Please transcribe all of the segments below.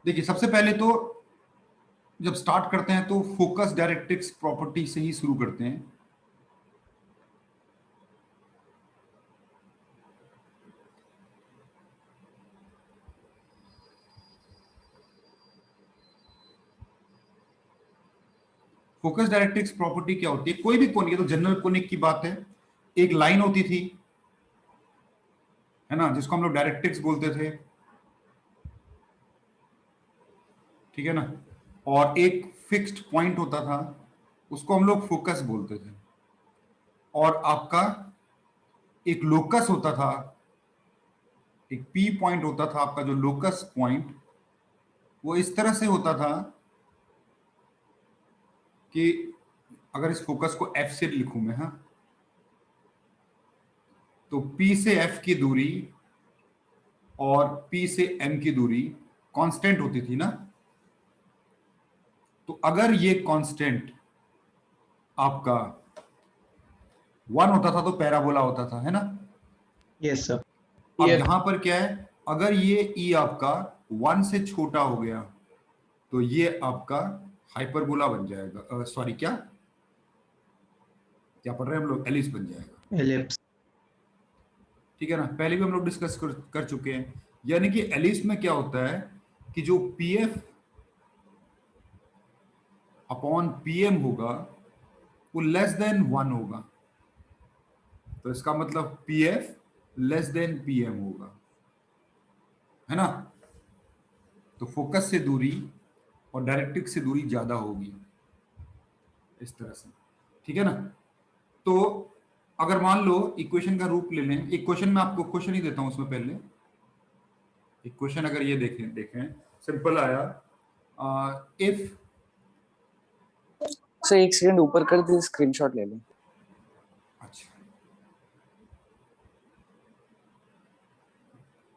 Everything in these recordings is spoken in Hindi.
देखिए सबसे पहले तो जब स्टार्ट करते हैं तो फोकस डायरेक्ट्रिक्स प्रॉपर्टी से ही शुरू करते हैं। फोकस डायरेक्ट्रिक्स प्रॉपर्टी क्या होती है? कोई भी कोनिक, तो जनरल कोनिक की बात है। एक लाइन होती थी, है ना, जिसको हम लोग डायरेक्ट्रिक्स बोलते थे, ठीक है ना। और एक फिक्स्ड पॉइंट होता था, उसको हम लोग फोकस बोलते थे। और आपका एक लोकस होता था, एक पी पॉइंट होता था आपका, जो लोकस पॉइंट वो इस तरह से होता था कि अगर इस फोकस को एफ से लिखूं मैं, हाँ, तो पी से एफ की दूरी और पी से एम की दूरी कांस्टेंट होती थी ना। तो अगर ये कांस्टेंट आपका वन होता था तो पैराबोला होता था, है ना। Yes sir. अब ये यहां पर क्या है, अगर ये ई आपका वन से छोटा हो गया तो ये आपका हाइपरबोला बन जाएगा, सॉरी, क्या क्या पढ़ रहे हैं हम लोग, एलिप्स बन जाएगा। एलिप्स। ठीक है ना, पहले भी हम लोग डिस्कस कर चुके हैं। यानी कि एलिप्स में क्या होता है कि जो P F upon P M होगा वो लेस देन वन होगा। तो इसका मतलब P F less than P M होगा, है ना। तो फोकस से दूरी और डायरेक्ट्रिक्स से दूरी ज्यादा होगी, इस तरह से, ठीक है ना। तो अगर मान लो इक्वेशन का रूप ले लें, एक क्वेश्चन में आपको क्वेश्चन ही देता हूं उसमें पहले। एक क्वेश्चन अगर ये देखें देखें सिंपल आया, इफ, सर एक सेकंड ऊपर कर दे, स्क्रीनशॉट ले लो। अच्छा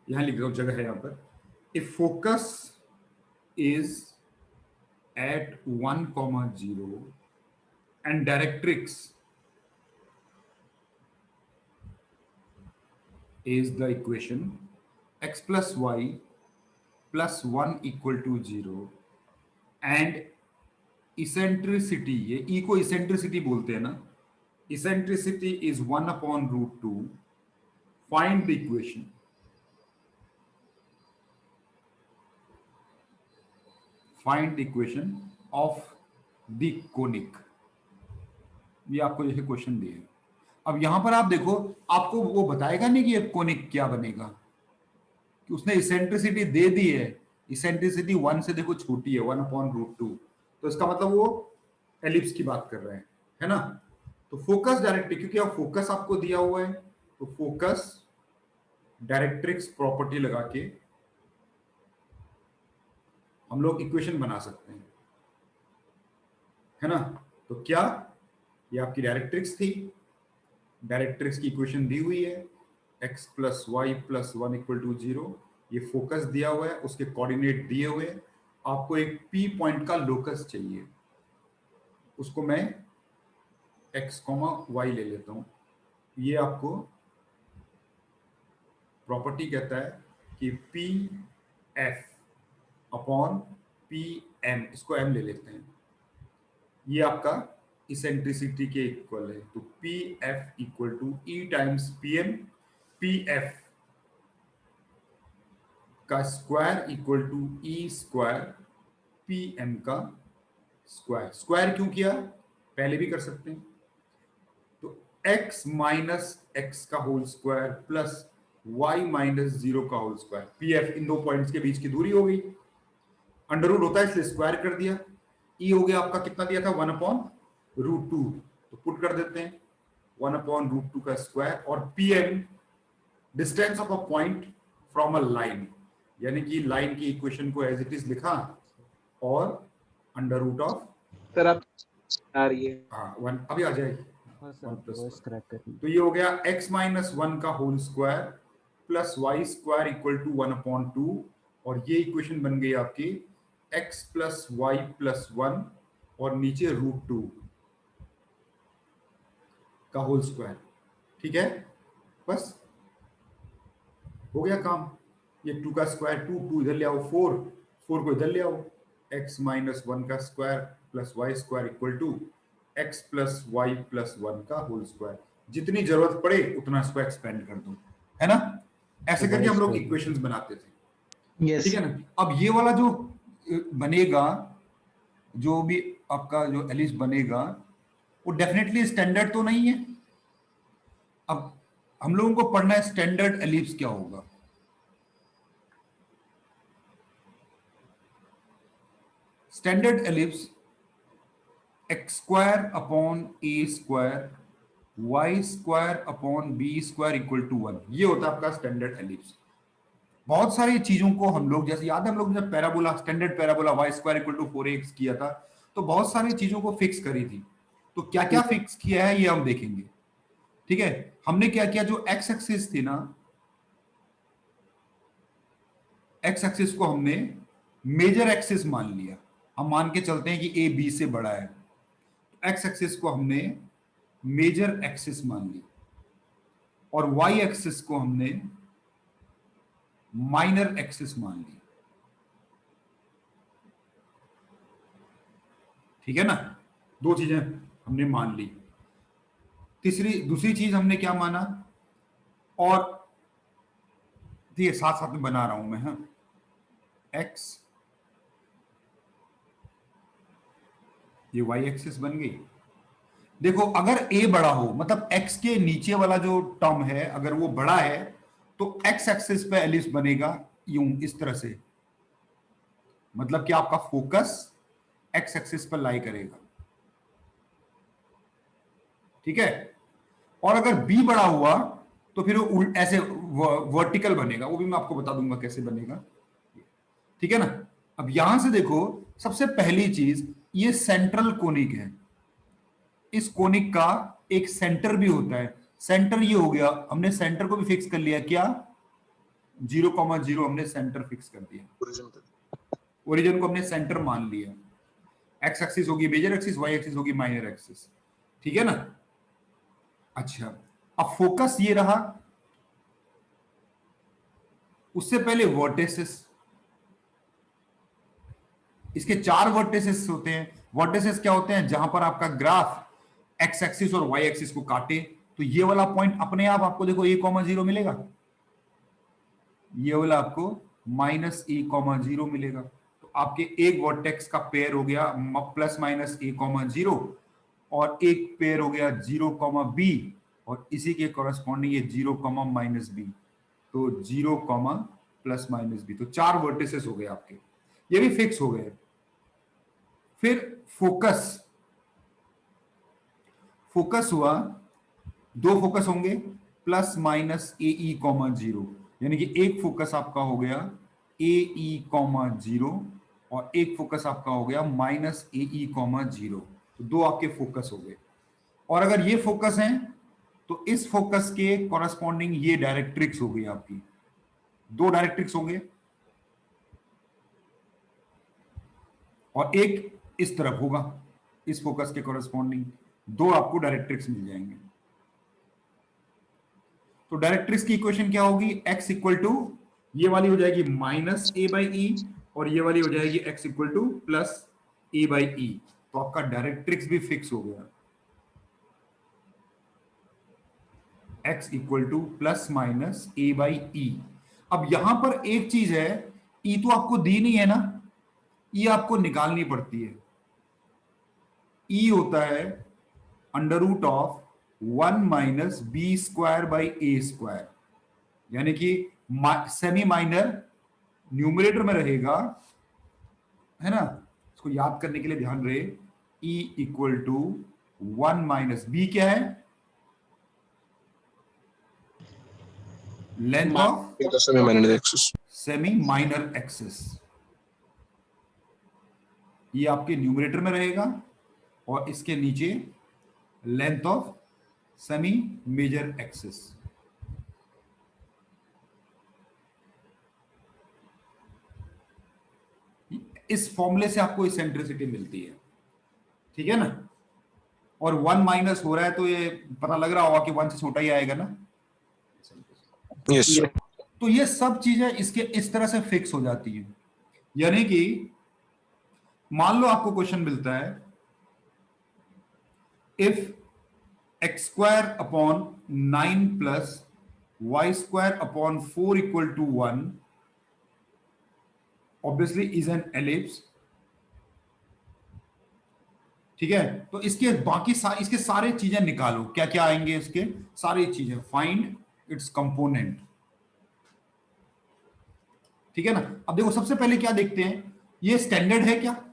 यहां लिख रहा हूं, जगह है यहां पर। If focus is at 1,0 and directrix is the equation x plus y plus 1 equal to 0 and eccentricity, ये e को eccentricity बोलते हैं ना, eccentricity is 1 upon root 2, find the equation, find the equation of the conic। ये आपको जैसे क्वेश्चन दिए हैं। अब यहां पर आप देखो, आपको वो बताएगा नहीं कि ये कोनिक क्या बनेगा, कि उसने इसेंट्रिसिटी दे दी है। इसेंट्रिसिटी वन से देखो छोटी है, 1/√2, तो इसका मतलब वो एलिप्स की बात कर रहे हैं, है ना। तो फोकस डायरेक्ट्रिक, क्योंकि अब फोकस आपको दिया हुआ है, तो फोकस डायरेक्ट्रिक्स प्रॉपर्टी लगा के हम लोग इक्वेशन बना सकते हैं, है ना। तो क्या, ये आपकी डायरेक्ट्रिक्स थी, डायरेक्ट्रिक्स की इक्वेशन दी हुई है, x plus y plus 1 equal to 0। ये फोकस दिया हुआ है, उसके कोऑर्डिनेट दिए हुए हैं। आपको एक p पॉइंट का लोकस चाहिए, उसको मैं x, y ले लेता हूं। ये आपको प्रॉपर्टी कहता है कि P F upon P M, इसको m ले लेते हैं, ये आपका इसेंट्रिसिटी के इक्वल है। तो P F equal to E times P M, P F का square equal to E square P M का स्क्वायर। स्क्वायर क्यों किया, पहले भी कर सकते हैं। तो x माइनस एक्स का whole square plus y minus 0 का होल स्क्वायर, पी एफ इन दो पॉइंट्स के बीच की दूरी हो गई। अंडर रूट होता है इसलिए स्क्वायर कर दिया। e हो गया आपका, कितना दिया था, 1/√2, तो पुट कर देते हैं 1/√2 का स्क्वायर। और P M distance of a point from a line, यानी कि लाइन की इक्वेशन को एज इट इज लिखा और अंडर रूट ऑफ, सर आप आ रही है। हाँ वन अभी आ जाएगी, हाँ सर, 1 आपकी प्लस वॉइस 1। क्रैक कर रही है। तो ये हो गया x माइनस 1 का whole square plus y square equal to 1/2, और ये इक्वेशन बन गई आपकी x प्लस वाई प्लस 1 और नीचे √2 का होल स्क्वायर, ठीक है। बस हो गया काम। ये 2 का स्क्वायर 2, 2 इधर ले आओ 4, 4 को इधर ले आओ, x माइनस 1 का square plus y square equal to x plus y plus 1 का होल स्क्वायर। जितनी जरूरत पड़े उतना इसको एक्सपेंड कर दो, है ना। ऐसे करके हम लोग इक्वेशंस बनाते थे, Yes. ठीक है ना। अब ये वाला जो बनेगा, जो भी आपका जो एलिप्स बनेगा वो डेफिनेटली स्टैंडर्ड तो नहीं है। अब हम लोगों को पढ़ना है स्टैंडर्ड एलिप्स क्या होगा। Standard ellipse x square upon a square y square upon b square equal to 1, ये होता है आपका स्टैंडर्ड एलिप्स। बहुत सारी चीजों को हम लोग, जैसे याद है हम लोग जब parabola, standard parabola y square equal to 4ax किया था, तो बहुत सारी चीजों को फिक्स करी थी। तो क्या क्या फिक्स किया है ये हम देखेंगे, ठीक है। हमने क्या किया, जो एक्स एक्सिस थी ना, एक्स एक्सिस को हमने मेजर एक्सिस मान लिया। हम मान के चलते हैं कि ए बी से बड़ा है, एक्स एक्सिस को हमने मेजर एक्सिस मान ली और वाई एक्सिस को हमने माइनर एक्सिस मान ली, ठीक है ना। दो चीजें हमने मान ली। दूसरी चीज हमने क्या माना, और ठीक है साथ साथ में बना रहा हूं मैं, हाँ, एक्स, ये वाई एक्सिस बन गई। देखो अगर ए बड़ा हो, मतलब एक्स के नीचे वाला जो टर्म है अगर वो बड़ा है, तो एक्स एक्सिस पे एलिप्स बनेगा यूं, इस तरह से। मतलब कि आपका फोकस एक्स एक्सिस पर लाई करेगा, ठीक है। और अगर बी बड़ा हुआ तो फिर वो ऐसे वर्टिकल बनेगा, वो भी मैं आपको बता दूंगा कैसे बनेगा, ठीक है ना। अब यहां से देखो, सबसे पहली चीज, ये सेंट्रल कोनिक है। इस कोनिक का एक सेंटर भी होता है। सेंटर ये हो गया, हमने सेंटर को भी फिक्स कर लिया, क्या 0,0 हमने सेंटर फिक्स कर दिया। ओरिजिन को हमने सेंटर मान लिया। एक्स एक्सिस होगी मेजर एक्सिस, वाई एक्सिस होगी माइनर एक्सिस, ठीक है ना। अच्छा, अब फोकस ये रहा। उससे पहले वर्टेसेस, इसके 4 वर्टेसेस होते हैं। वर्टेसेस क्या होते हैं, जहां पर आपका ग्राफ एक्स एक्सिस और वाई एक्सिस को काटे, तो ये वाला पॉइंट अपने आप आपको देखो a,0 मिलेगा, ये वाला आपको -a,0 मिलेगा। तो आपके एक वर्टेक्स का पेयर हो गया प्लस माइनस a,0, और एक पेयर हो गया 0,b, और इसी के कॉरेस्पॉन्डिंग ये 0,-b, तो 0, प्लस माइनस b। तो 4 वर्टिसेस हो गए आपके, ये भी फिक्स हो गए। फिर फोकस हुआ, 2 फोकस होंगे प्लस माइनस ae,0, यानी कि एक फोकस आपका हो गया ae,0 और एक फोकस आपका हो गया -ae,0। तो 2 आपके फोकस हो गए। और अगर ये फोकस हैं तो इस फोकस के कॉरेस्पॉन्डिंग ये डायरेक्ट्रिक्स हो गई आपकी, 2 डायरेक्ट्रिक्स होंगे, और एक इस तरफ होगा, इस फोकस के कॉरेस्पॉन्डिंग 2 आपको डायरेक्ट्रिक्स मिल जाएंगे। तो डायरेक्ट्रिक्स की इक्वेशन क्या होगी, x इक्वल टू, ये वाली हो जाएगी -a/e, और ये वाली हो जाएगी x equal to plus a/e। तो आपका डायरेक्ट्रिक्स भी फिक्स हो गया, x equal to plus minus a/e। अब यहां पर एक चीज है, e तो आपको दी नहीं है ना, e आपको निकालनी पड़ती है। e होता है √1 - b square by a square, यानी कि सेमी माइनर न्यूमरेटर में रहेगा, है ना। इसको याद करने के लिए ध्यान रहे, e इक्वल टू 1 - b क्या है, length of semi minor axis, ये आपके न्यूमरेटर में रहेगा, और इसके नीचे length of semi major axis. इस फॉर्मूले से आपको इसेंट्रिसिटी मिलती है, ठीक है ना। और 1 माइनस हो रहा है तो ये पता लग रहा होगा कि 1 से छोटा ही आएगा ना। यस। तो ये सब चीजें इसके इस तरह से फिक्स हो जाती है। यानी कि मान लो आपको क्वेश्चन मिलता है if x square upon 9 plus y square upon 4 equal to 1 obviously is an ellipse. ठीक है, तो इसके बाकी इसके सारे चीजें निकालो, क्या क्या आएंगे इसके सारी चीजें, फाइंड इट्स कंपोनेंट। ठीक है ना। अब देखो सबसे पहले क्या देखते हैं, ये स्टैंडर्ड है क्या।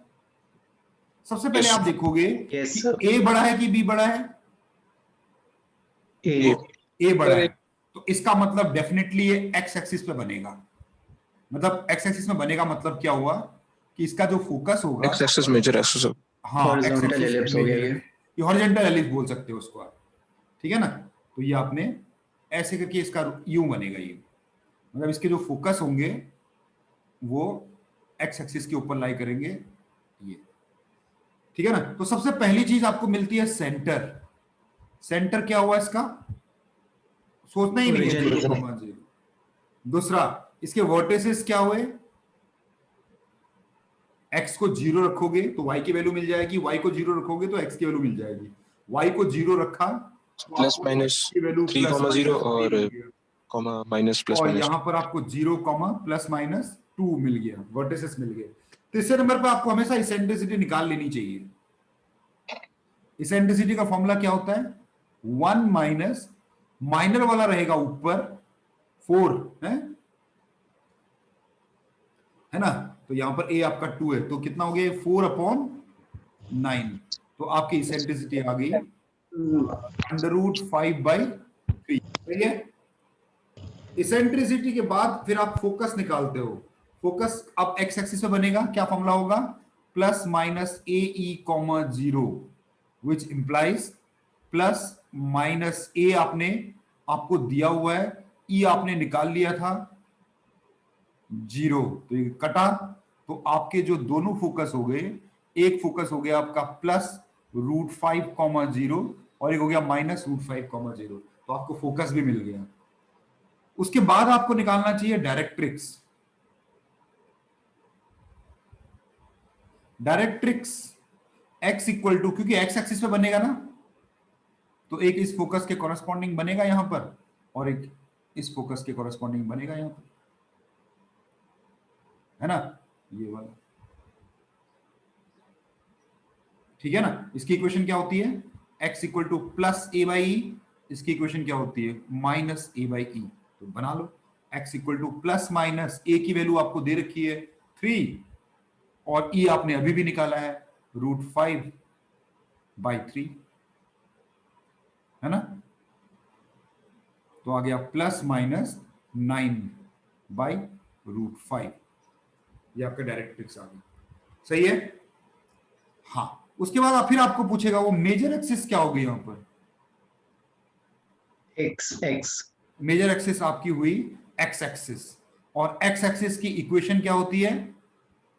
सबसे पहले Yes. आप देखोगे Yes, कि sir. ए बड़ा है कि बी बड़ा है। A. ए बड़ा है, तो इसका मतलब डेफिनेटली ये एक्स एक्सिस पे बनेगा। मतलब एक्स एक्सिस में बनेगा मतलब क्या हुआ कि इसका जो फोकस होगा, X axis major axis of हाँ एक्स Horizontal एक्सिस ellipse हो गया ये। ये हॉरिजॉन्टल एलिप्स बोल सकते हो उसको आप। ठीक है ना, तो ये आपने ऐसे करके इसका यू बनेगा ये, मतलब इसके जो फोकस होंगे वो एक्स एक्सिस के ऊपर लाई करेंगे ये। ठीक है ना, तो सबसे पहली चीज आपको मिलती है सेंटर। सेंटर क्या हुआ इसका, सोचना ही नहीं है, Origin. 0,0। दूसरा, इसके वर्टिसेस क्या हुए, x को 0 रखोगे तो y की वैल्यू मिल जाएगी, y को 0 रखोगे तो x की वैल्यू मिल जाएगी। y को 0 रखा तो plus आपको minus x की वैल्यू 3 comma 0 और मिल गया। comma minus plus और minus यहां पर आपको 0 प्लस माइनस 2 मिल गया, वर्टिसेस मिल गए। तीसरे नंबर पर आपको हमेशा इसेंट्रिसिटी निकाल लेनी चाहिए। इसेंट्रिसिटी का फॉर्मूला क्या होता है, 1 माइनस माइनर वाला रहेगा ऊपर 4 है ना, तो यहां पर a आपका 2 है, तो कितना हो गया 4/9, तो आपकी इसेंट्रिसिटी आ गई √5/3। सही है। इसेंट्रिसिटी के बाद फिर आप फोकस निकालते हो। फोकस अब एक्स एक्सिस पे बनेगा, क्या फॉर्मूला होगा, plus minus A E comma 0 which implies plus minus A आपको दिया हुआ है, ई आपने निकाल लिया था 0, तो ये कटा, तो आपके जो दोनों फोकस हो गए, एक फोकस हो गया आपका +√5,0 और एक हो गया -√5,0, तो आपको फोकस भी मिल गया। उसके बाद आपको निकालना चाहिए directrix. Directrix x equal to, क्योंकि x एक्सिस पे बनेगा ना, तो एक इस फोकस के कॉरेस्पॉन्डिंग बनेगा यहां पर और एक इस फोकस के कॉरेस्पॉन्डिंग बनेगा यहां पर, है ना, ये वाला। ठीक है ना, इसकी इक्वेशन क्या होती है, x equal to plus A by E, इसकी इक्वेशन क्या होती है माइनस ए बाई ई, तो बना लो x equal to plus minus A की वैल्यू आपको दे रखी है 3 और ई आपने अभी भी निकाला है √5/3, है ना, तो आ गया +-9/√5, ये आपका डायरेक्ट्रिक्स आ गई। सही है। हाँ, उसके बाद फिर आपको पूछेगा वो मेजर एक्सिस क्या होगी यहां पर, X. मेजर एक्सिस आपकी हुई एक्स एक्सिस, और एक्स एक्सिस की इक्वेशन क्या होती है,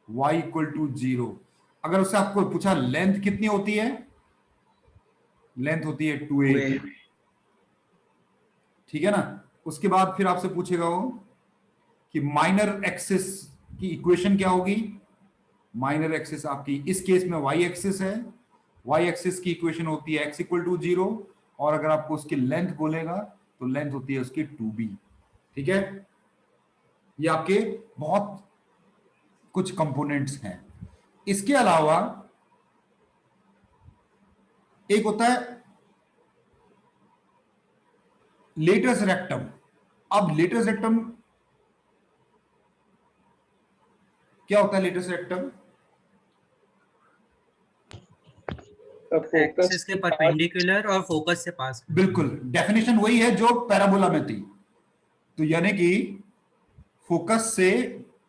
y इक्वल टू 0। अगर उससे आपको पूछा लेंथ कितनी होती है, लेंथ होती है 2a। ठीक है ना, उसके बाद फिर आपसे पूछेगा वो कि माइनर एक्सिस की इक्वेशन क्या होगी। माइनर एक्सिस आपकी इस केस में y एक्सिस है, y एक्सिस की इक्वेशन होती है x इक्वल टू 0, और अगर आपको उसकी लेंथ बोलेगा तो लेंथ होती है उसकी 2b। ठीक है, ये आपके बहुत कुछ कंपोनेंट्स हैं। इसके अलावा एक होता है लेटस रेक्टम। अब लेटस रेक्टम क्या होता है, लेटस रेक्टम एक्सिस के परपेंडिकुलर और फोकस से पास। बिल्कुल, डेफिनेशन वही है जो पैराबोला में थी, तो यानी कि फोकस से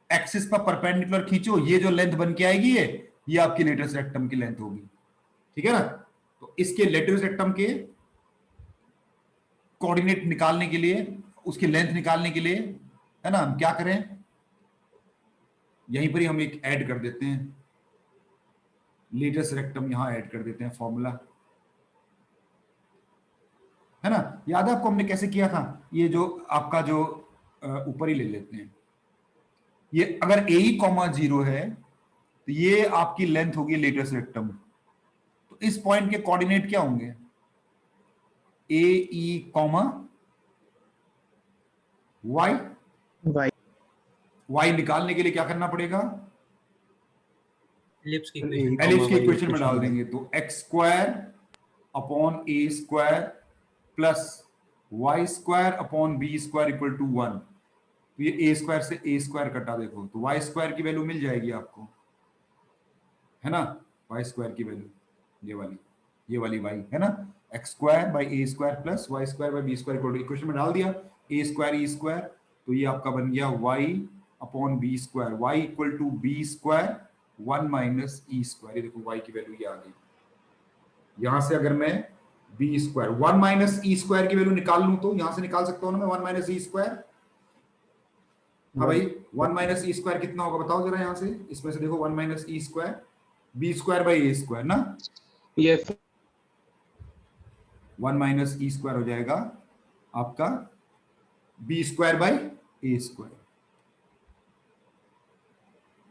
एक्सिस पर परपेंडिकुलर खींचो, ये जो लेंथ बन के आएगी ये आपकी लेटस रेक्टम की लेंथ होगी। ठीक है ना, तो इसके लेटस रेक्टम के कोऑर्डिनेट निकालने के लिए, उसकी लेंथ निकालने के लिए, है ना, हम क्या करें, यहीं पर ही हम एक ऐड कर देते हैं, लेटस रेक्टम यहां ऐड कर देते हैं फॉर्मूला, है ना। याद है आपको हमने कैसे किया था, ये जो आपका जो ऊपर ही ले लेते हैं, ये अगर ए ई कॉमा 0 है तो ये आपकी लेंथ होगी लेटेस्ट रेक्टम। तो इस पॉइंट के कोऑर्डिनेट क्या होंगे? A E comma y. Y y निकालने के लिए क्या करना पड़ेगा? एलिप्स की A, इक्वेशन। एलिप्स की y इक्वेशन में डाल equation देंगे तो x square upon a square plus y square upon b square equal to 1। तो ये ए स्क्वायर से ए स्क्वायर कटा, देखो तो वाई स्क्वायर की वैल्यू मिल जाएगी आपको, है ना? वाई स्क्वायर की वैल्यू ये वाली वाई है ना, x square by a square plus y square by b square equal to, equation में डाल दिया ए स्क्वायर ई स्क्वायर, तो ये आपका बन गया y upon b square, y equal to b square 1 minus e square. ये देखो वाई की वैल्यू ये आ गई। यहां से अगर मैं B square 1 minus e square की वैल्यू निकाल लूं तो यहां से निकाल सकता हूं ना मैं 1 माइनस ई स्क्वायर। हाँ भाई 1 माइनस ई स्क्वायर कितना होगा बताओ जरा, यहां से इसमें से देखो 1 minus e square b square by a square ना, ये 1 माइनस ई स्क्वायर हो जाएगा आपका b square by a square.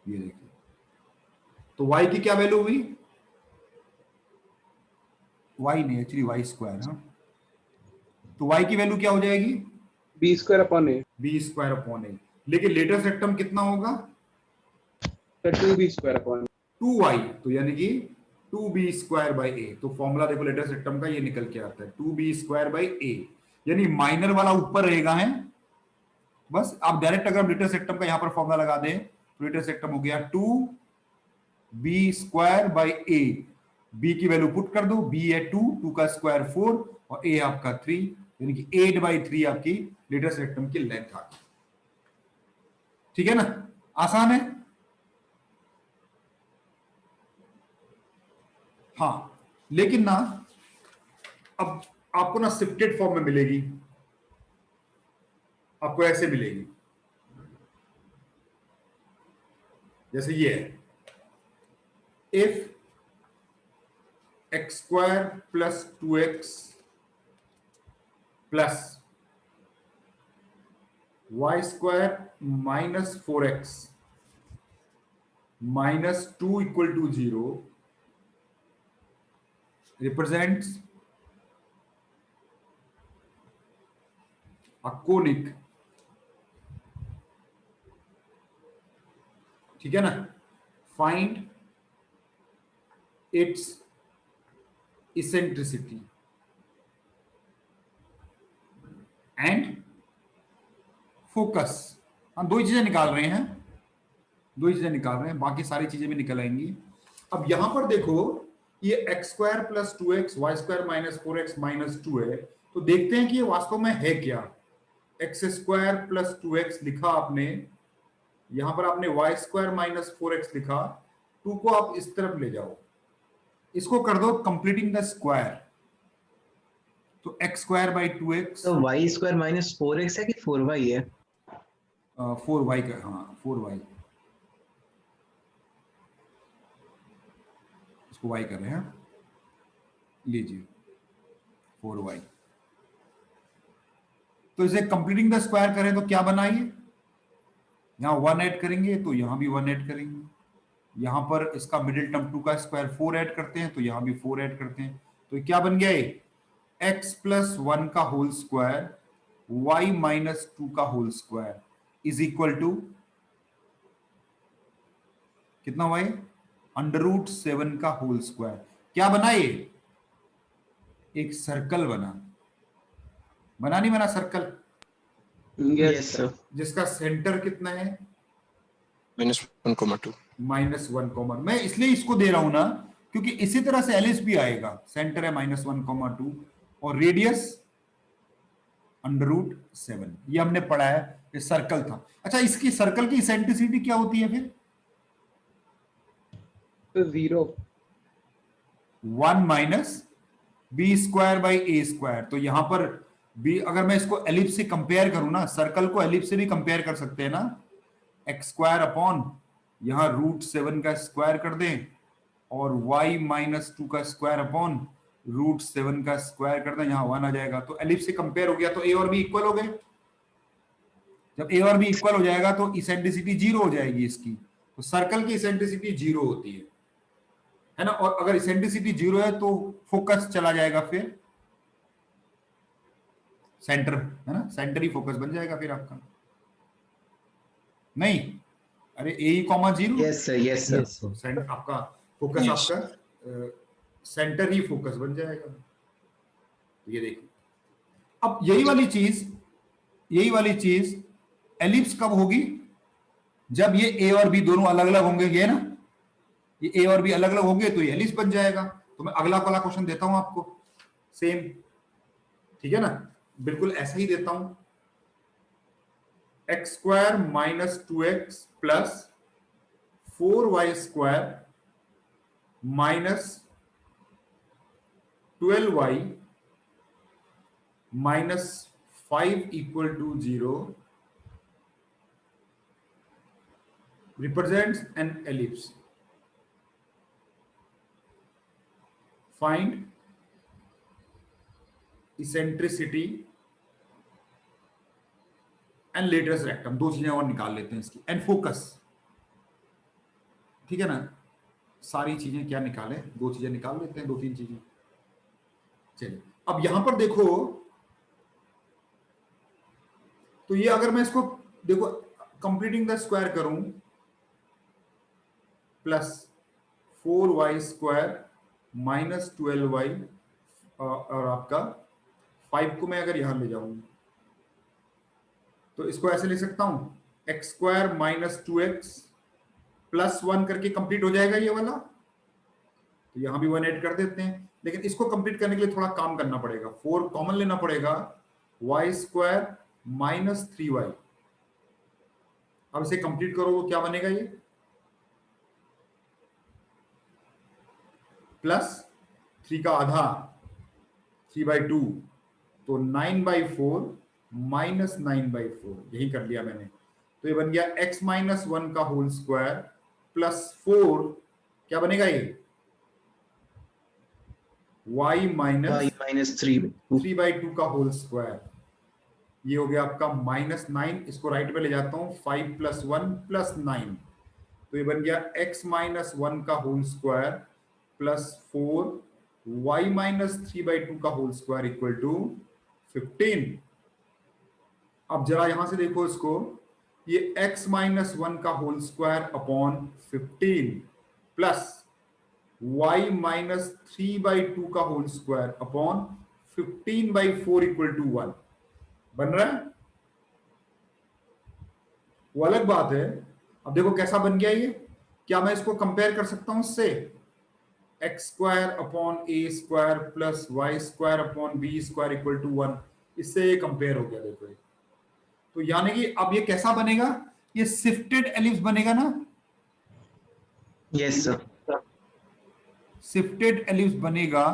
ये देखिए तो y की क्या वैल्यू हुई? y नहीं एक्चुअली वाई स्क्वायर। हाँ तो y की वैल्यू क्या हो जाएगी? बी स्क्वायर अपॉन ए, बी स्क्वायर अपॉन ए। लेकिन लेटेस्ट रेक्टम कितना होगा? फिर 2b स्क्वायर अपॉन 2y, तो यानी कि 2b स्क्वायर बाई ए। तो फॉर्मूला देखो लेटेस्ट रेक्टम का ये निकल के आता है 2b स्क्वायर बाई ए, यानी माइनर वाला ऊपर रहेगा है। बस आप डायरेक्ट अगर लेटेस्ट रेक्टम का यहां पर फॉर्मूला लगा दें तो लेटेस्ट रेक्टम हो गया 2b square by A. b की वैल्यू पुट कर दो, b है 2 का स्क्वायर 4 और a आपका 3, यानी कि 8/3 आपकी लेटेस्ट रेक्टम की लेंथ आ गई। ठीक है ना, आसान है। हाँ लेकिन ना अब आपको ना शिफ्टेड फॉर्म में मिलेगी, आपको ऐसे मिलेगी जैसे ये है, if x square plus 2x plus y square minus 4x minus 2 equal to 0 represents a conic। ठीक है ना, find its eccentricity and focus. हम दो ही चीजें निकाल रहे हैं, बाकी सारी चीजें भी निकल आएंगी। अब यहां पर देखो ये x square plus 2x y square minus 4x minus 2 है, तो देखते हैं कि ये वास्तव में है क्या। एक्स स्क्वायर प्लस 2x लिखा आपने, यहां पर आपने वाई स्क्वायर माइनस 4x लिखा, 2 को आप इस तरफ ले जाओ, इसको कर दो कंप्लीटिंग द स्क्वायर, तो एक्स स्क्वायर बाई 2x। तो y स्क्वायर माइनस 4x है कि 4y है? 4y का, हाँ 4y, इसको y कर रहे हैं, लीजिए 4y। तो इसे कंप्लीटिंग द स्क्वायर करें तो क्या बना, ये यहां 1 ऐड करेंगे तो यहां भी 1 ऐड करेंगे, यहां पर इसका मिडिल टर्म 2 का स्क्वायर 4 ऐड करते हैं तो यहां भी 4 ऐड करते हैं, तो क्या बन गया ये x प्लस 1 का होल स्क्वायर y माइनस 2 का whole square is equal to कितना हुआ, √7 का होल स्क्वायर। क्या बना ये, एक सर्कल बना, नहीं बना सर्कल, यस सर। जिसका सेंटर कितना है -1,2। -1, मैं इसलिए इसको दे रहा हूं ना क्योंकि इसी तरह से एलिस भी आएगा, सेंटर है -1,2 और रेडियस √7। ये हमने पढ़ा है, ये सर्कल था। अच्छा इसकी सर्कल की इसेंट्रिसिटी क्या होती है फिर? तो 0 1 minus b square by a square. तो यहां पर बी, अगर मैं इसको एलिप्स से कंपेयर करूं ना, सर्कल को एलिप्स से भी कंपेयर कर सकते हैं ना, एक्स स्क्वायर अपॉन यहां √7 का स्क्वायर कर दें और y माइनस 2 का स्क्वायर अपॉन √7 का स्क्वायर कर दें, यहां 1 आ जाएगा, तो एलिप्स से कंपेयर हो गया, तो a और b इक्वल हो गए। जब ए और बी इक्वल हो जाएगा तो इसेंट्रिसिटी जीरो हो जाएगी इसकी। तो सर्कल की इसेंट्रिसिटी जीरो होती है ना। और अगर इसेंट्रिसिटी जीरो है तो फोकस चला जाएगा फिर सेंटर, है ना, सेंटर ही फोकस बन जाएगा फिर आपका। नहीं, अरे A comma zero, yes sir, yes sir. Yes. Centre आपका फोकस Yes. आपका सेंटर ही फोकस बन जाएगा। तो ये देखिए, अब यही वाली चीज एलिप्स कब होगी? जब ये ए और बी दोनों अलग अलग होंगे, ये ना, ये ए और बी अलग अलग होंगे तो ये एलिप्स बन जाएगा। तो मैं अगला वाला क्वेश्चन देता हूं आपको, सेम, ठीक है ना, बिल्कुल ऐसा ही देता हूं। X square minus 2x plus 4y square minus 12y minus 5 equal to 0 represents an ellipse. Find eccentricity and lateral rectum। दो चीजें और निकाल लेते हैं इसकी, एंड फोकस, ठीक है ना। सारी चीजें क्या निकालें, दो चीजें निकाल लेते हैं, दो तीन चीजें। चलिए अब यहां पर देखो, तो ये अगर मैं इसको देखो कंप्लीटिंग द स्क्वायर करूं, plus 4y square minus 12y और आपका 5 को मैं अगर यहां ले जाऊं तो इसको ऐसे ले सकता हूं, x square minus 2x plus 1 करके कंप्लीट हो जाएगा ये वाला। तो यहां भी 1 ऐड कर देते हैं, लेकिन इसको कंप्लीट करने के लिए थोड़ा काम करना पड़ेगा, 4 कॉमन लेना पड़ेगा, y स्क्वायर माइनस 3y। अब इसे कंप्लीट करो, क्या बनेगा ये, प्लस 3 का आधा 3/2, तो 9/4 माइनस 9/4, यही कर लिया मैंने। तो ये बन गया x माइनस 1 का होल स्क्वायर प्लस 4, क्या बनेगा ये, y माइनस 3/2 का होल स्क्वायर। ये हो गया आपका माइनस 9, इसको राइट पे ले जाता हूं, 5 प्लस 1 प्लस 9, तो ये बन गया x माइनस 1 का whole square plus 4 y minus 3/2 का होल स्क्वायर इक्वल टू 15। अब जरा यहां से देखो इसको, ये x माइनस 1 का whole square upon 15 plus y minus 3/2 का whole square upon 15/4 equal to 1 बन रहा है। वो अलग बात है। अब देखो कैसा बन गया ये, क्या मैं इसको कंपेयर कर सकता हूं इससे, x square upon a square plus y square upon b square equal to 1, इससे ये कंपेयर हो गया। देखो तो यानी कि अब ये कैसा बनेगा, ये शिफ्टेड एलिप्स बनेगा ना। Yes sir. शिफ्टेड एलिप्स बनेगा।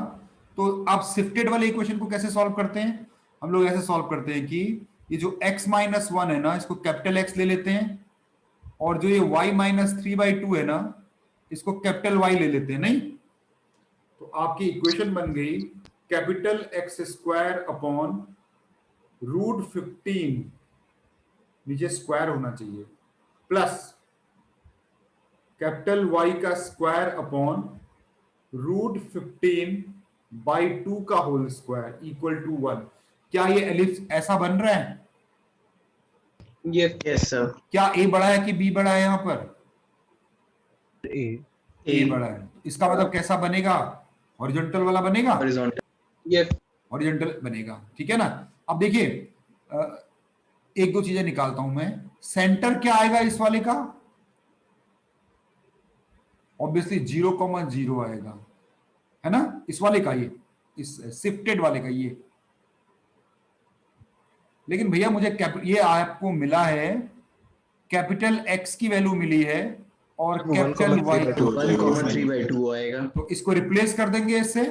तो अब शिफ्टेड वाले इक्वेशन को कैसे सॉल्व करते हैं, हम लोग ऐसे सॉल्व करते हैं कि ये जो x माइनस 1 है ना, इसको कैपिटल X ले लेते हैं, और जो ये y माइनस 3/2 है ना, इसको कैपिटल Y ले लेते हैं। नहीं, तो आपकी इक्वेशन बन गई capital X square upon root 15, नीचे स्क्वायर होना चाहिए, प्लस कैपिटल Y का स्क्वायर अपॉन रूट 15/2 का होल स्क्वायर इक्वल टू 1। क्या ये एलिप्स ऐसा बन रहा है? Yes sir. क्या ए बड़ा है कि बी बड़ा है? यहाँ पर A ए बड़ा है। इसका मतलब कैसा बनेगा, हॉरिजॉन्टल वाला बनेगा, हॉरिजॉन्टल। यस, हॉरिजॉन्टल बनेगा, ठीक है ना। अब देखिए एक दो चीजें निकालता हूं मैं। सेंटर क्या आएगा इस वाले का, ऑब्वियसली 0,0 आएगा, है ना, इस वाले का, ये इस शिफ्टेड वाले का ये। लेकिन भैया मुझे ये आपको मिला है, कैपिटल X की वैल्यू मिली है और कैपिटल Y 1,3/2 आएगा। तो इसको रिप्लेस कर देंगे इससे।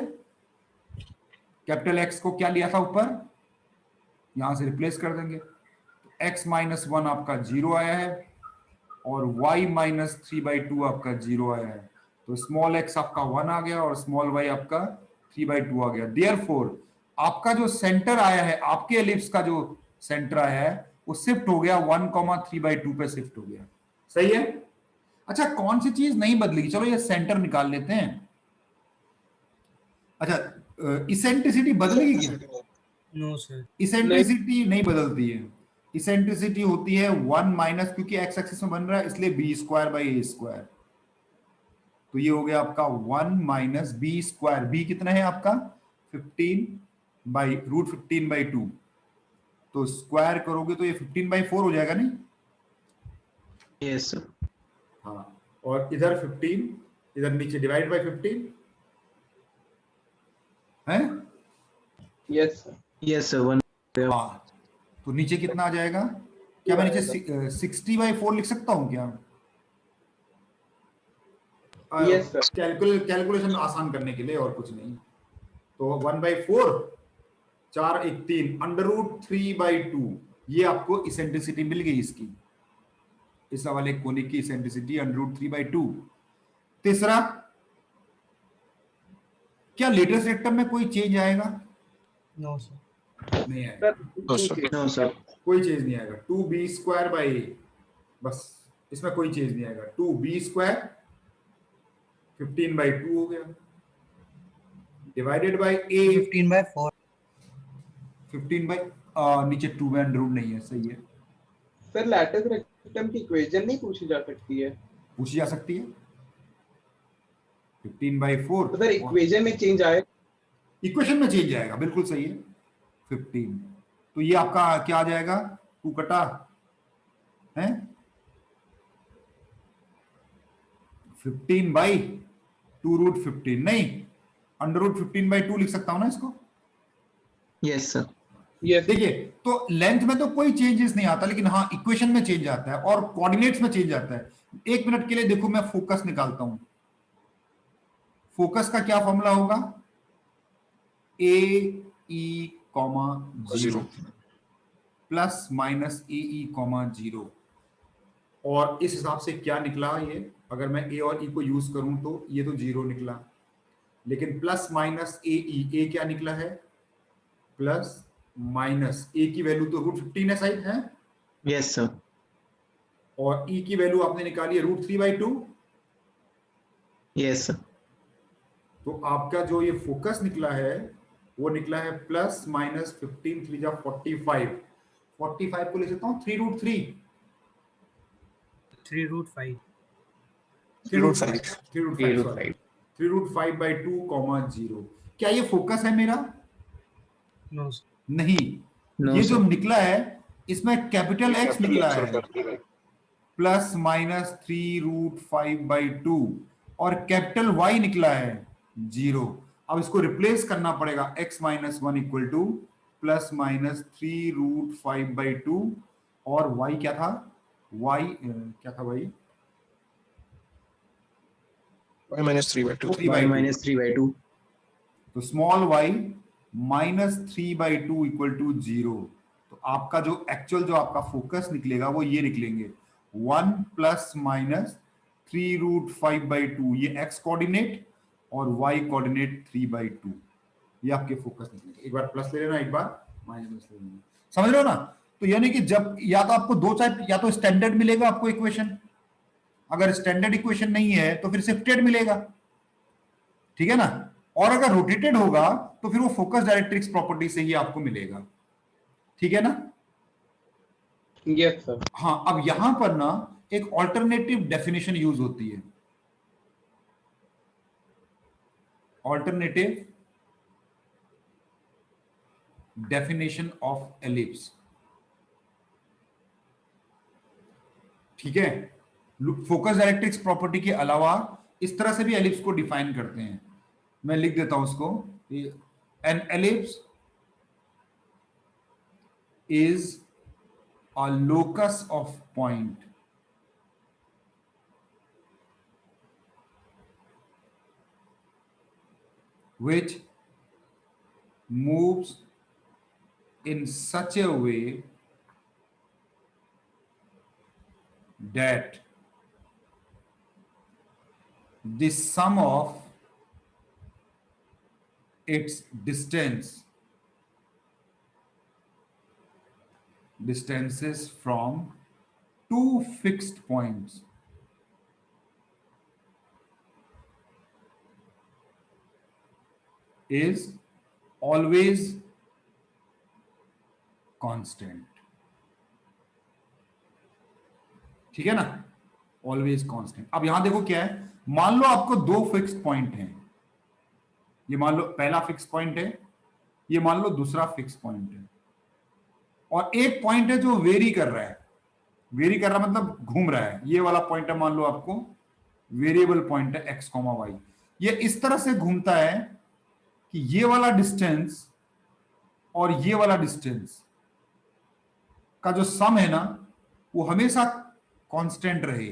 कैपिटल X को क्या लिया था ऊपर, यहां से रिप्लेस कर देंगे। तो x माइनस 1 आपका 0 आया है और y माइनस 3/2 आपका 0 आया है। तो स्मॉल x आपका 1 आ गया और स्मॉल y आपका 3/2 आ गया। देयरफॉर आपका जो सेंटर आया है, आपके एलिप्स का जो सेंटर आया है, वो शिफ्ट हो गया 1,3/2 पे शिफ्ट हो गया। सही है। अच्छा कौन सी चीज नहीं बदलेगी, चलो ये सेंटर निकाल लेते हैं। अच्छा इसेंट्रिसिटी बदलेगी क्या? No sir. इसेंट्रिसिटी नहीं बदलती है। इसेंट्रिसिटी होती है 1 माइनस, क्योंकि एक्स एक्सिस में बन रहा है इसलिए b square by a square. तो ये हो गया आपका 1 माइनस बी स्क्वायर। बी कितना है आपका 15/√15/2। तो स्क्वायर करोगे तो ये 15/4 हो जाएगा नहीं? Yes sir. हाँ, और इधर 15, इधर नीचे डिवाइड बाय 15 है। Yes sir 1। हाँ, तो नीचे कितना आ जाएगा? क्या मैं नीचे 60/4 लिख सकता हूं क्या? Yes sir. कैलकुलेशन आसान करने के लिए, और कुछ नहीं। तो 1/4, 4 1 3 √3/2, ये आपको इसेंट्रिसिटी मिल गई इसकी, इस वाले कोनिक की इसेंट्रिसिटी √3/2। तीसरा, क्या लेटेस्ट रेक्टम में कोई चेंज आएगा? No sir. नहीं आएगा, नो सर। No sir. कोई चेंज नहीं आएगा। 2b² बस, इसमें कोई चेंज नहीं आएगा। 2b² 15/2 हो गया, डिवाइडेड बाय a 15/4। 15 बाई नीचे 2 में अंडर रूट नहीं है। सही है, सर लैटिस रेक्टम की इक्वेशन नहीं पूछी जा सकती है? पूछी जा सकती है। 15/4 तो सर इक्वेशन में चेंज आए? इक्वेशन में चेंज आएगा, बिल्कुल सही है। 15, तो ये आपका क्या आ जाएगा? 2 कटा है 15/2√15, नहीं √15/2 लिख सकता हूं ना इसको। Yes sir. यस। देखिए, तो लेंथ में तो कोई चेंजेस नहीं आता, लेकिन हाँ इक्वेशन में चेंज आता है और कोऑर्डिनेट्स में चेंज आता है। एक मिनट के लिए देखो, मैं फोकस निकालता हूं। फोकस का क्या फॉर्मूला होगा? AE,0 plus minus AE,0। और इस हिसाब से क्या निकला ये, अगर मैं ए और ई को यूज करूं तो ये तो 0 निकला, लेकिन प्लस माइनस ए क्या निकला है? प्लस माइनस ए की वैल्यू तो √15 है साइड है, यस सर। और ई की वैल्यू आपने निकाली है √3/2। Yes sir. तो आपका जो ये फोकस निकला है वो निकला है प्लस माइनस 15 3 जा 45। 45 को ले सकता हूँ 3√3 3√5। 3√5 3√5। 3√5/2, 0। क्या ये फोकस है मेरा? No sir. नहीं, नो ये जो सर। निकला है इसमें कैपिटल एक्स निकला है, प्लस माइनस 3√5/2, और कैपिटल वाई निकला है 0। अब इसको रिप्लेस करना पड़ेगा, x - 1 equal to plus minus 3√5/2, और y क्या था? y क्या था भाई? y -3/2। 3/2। -3/2। तो स्मॉल y -3/2 इक्वल टू 0। तो आपका जो एक्चुअल जो आपका फोकस निकलेगा वो ये निकलेंगे 1 प्लस माइनस 3√5/2, ये x कोऑर्डिनेट, और y कोऑर्डिनेट 3/2, ये आपके फोकस निकलेंगे। एक बार प्लस ले लेना, एक बार माइनस ले लेना, समझ रहे हो ना? तो यानी कि जब या तो आपको दो टाइप, या तो स्टैंडर्ड मिलेगा आपको इक्वेशन, अगर स्टैंडर्ड इक्वेशन नहीं है तो फिर शिफ्टेड मिलेगा, ठीक है ना? और अगर रोटेटेड होगा तो फिर वो फोकस डायरेक्ट्रिक्स प्रॉपर्टी से ही आपको मिलेगा, ठीक है ना? Yes sir. हाँ, अब यहां पर ना एक ऑल्टरनेटिव डेफिनेशन यूज होती है, ऑल्टरनेटिव डेफिनेशन ऑफ एलिप्स, ठीक है? फोकस डायरेक्ट्रिक्स प्रॉपर्टी के अलावा इस तरह से भी एलिप्स को डिफाइन करते हैं। मैं लिख देता हूं उसको, an ellipse is a locus of point which moves in such a way that the sum of its distance distances from two fixed points is always constant. ठीक है ना, ऑलवेज कांस्टेंट। अब यहां देखो क्या है, मान लो आपको दो फिक्स्ड पॉइंट हैं, ये मान लो पहला फिक्स पॉइंट है, ये मान लो दूसरा फिक्स पॉइंट है, और एक पॉइंट है जो वेरी कर रहा है। वेरी कर रहा मतलब घूम रहा है, ये वाला पॉइंट है, मान लो आपको वेरिएबल पॉइंट है एक्स कॉमा वाई, ये इस तरह से घूमता है कि ये वाला डिस्टेंस और ये वाला डिस्टेंस का जो सम है ना वो हमेशा कांस्टेंट रहे।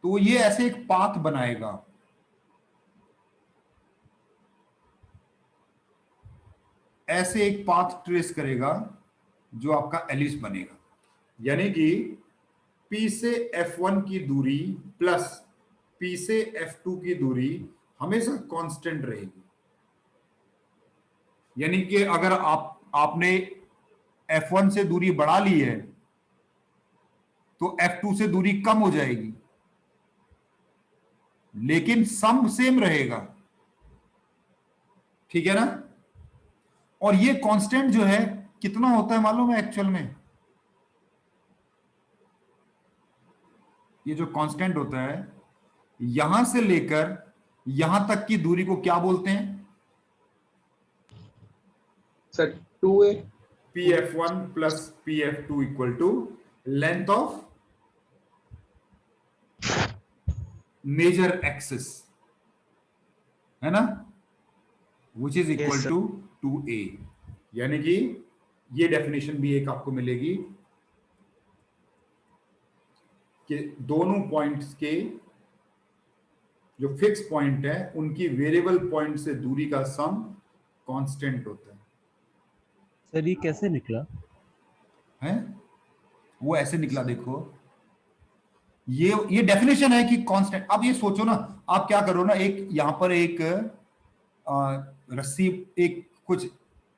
तो ये ऐसे एक पाथ बनाएगा, ऐसे एक पाथ ट्रेस करेगा जो आपका एलिस बनेगा। यानी कि P से F1 की दूरी प्लस P से F2 की दूरी हमेशा कांस्टेंट रहेगी। यानी कि अगर आपने F1 से दूरी बढ़ा ली है तो F2 से दूरी कम हो जाएगी, लेकिन सम सेम रहेगा। ठीक है ना। और ये कांस्टेंट जो है कितना होता है मालूम है एक्चुअल में? ये जो कांस्टेंट होता है यहां से लेकर यहां तक की दूरी को क्या बोलते हैं? Sir 2a PF1 plus PF2 equal to length of major axis, है ना, which is equal sir. To 2a। यानी कि ये डेफिनेशन भी एक आपको मिलेगी कि दोनों पॉइंट्स के जो फिक्स पॉइंट है उनकी वेरिएबल पॉइंट से दूरी का सम कांस्टेंट होता है। सर ये कैसे निकला? है वो ऐसे निकला, देखो ये डेफिनेशन है कि कांस्टेंट। अब ये सोचो ना, आप क्या करो ना, एक यहां पर एक रस्सी, एक कुछ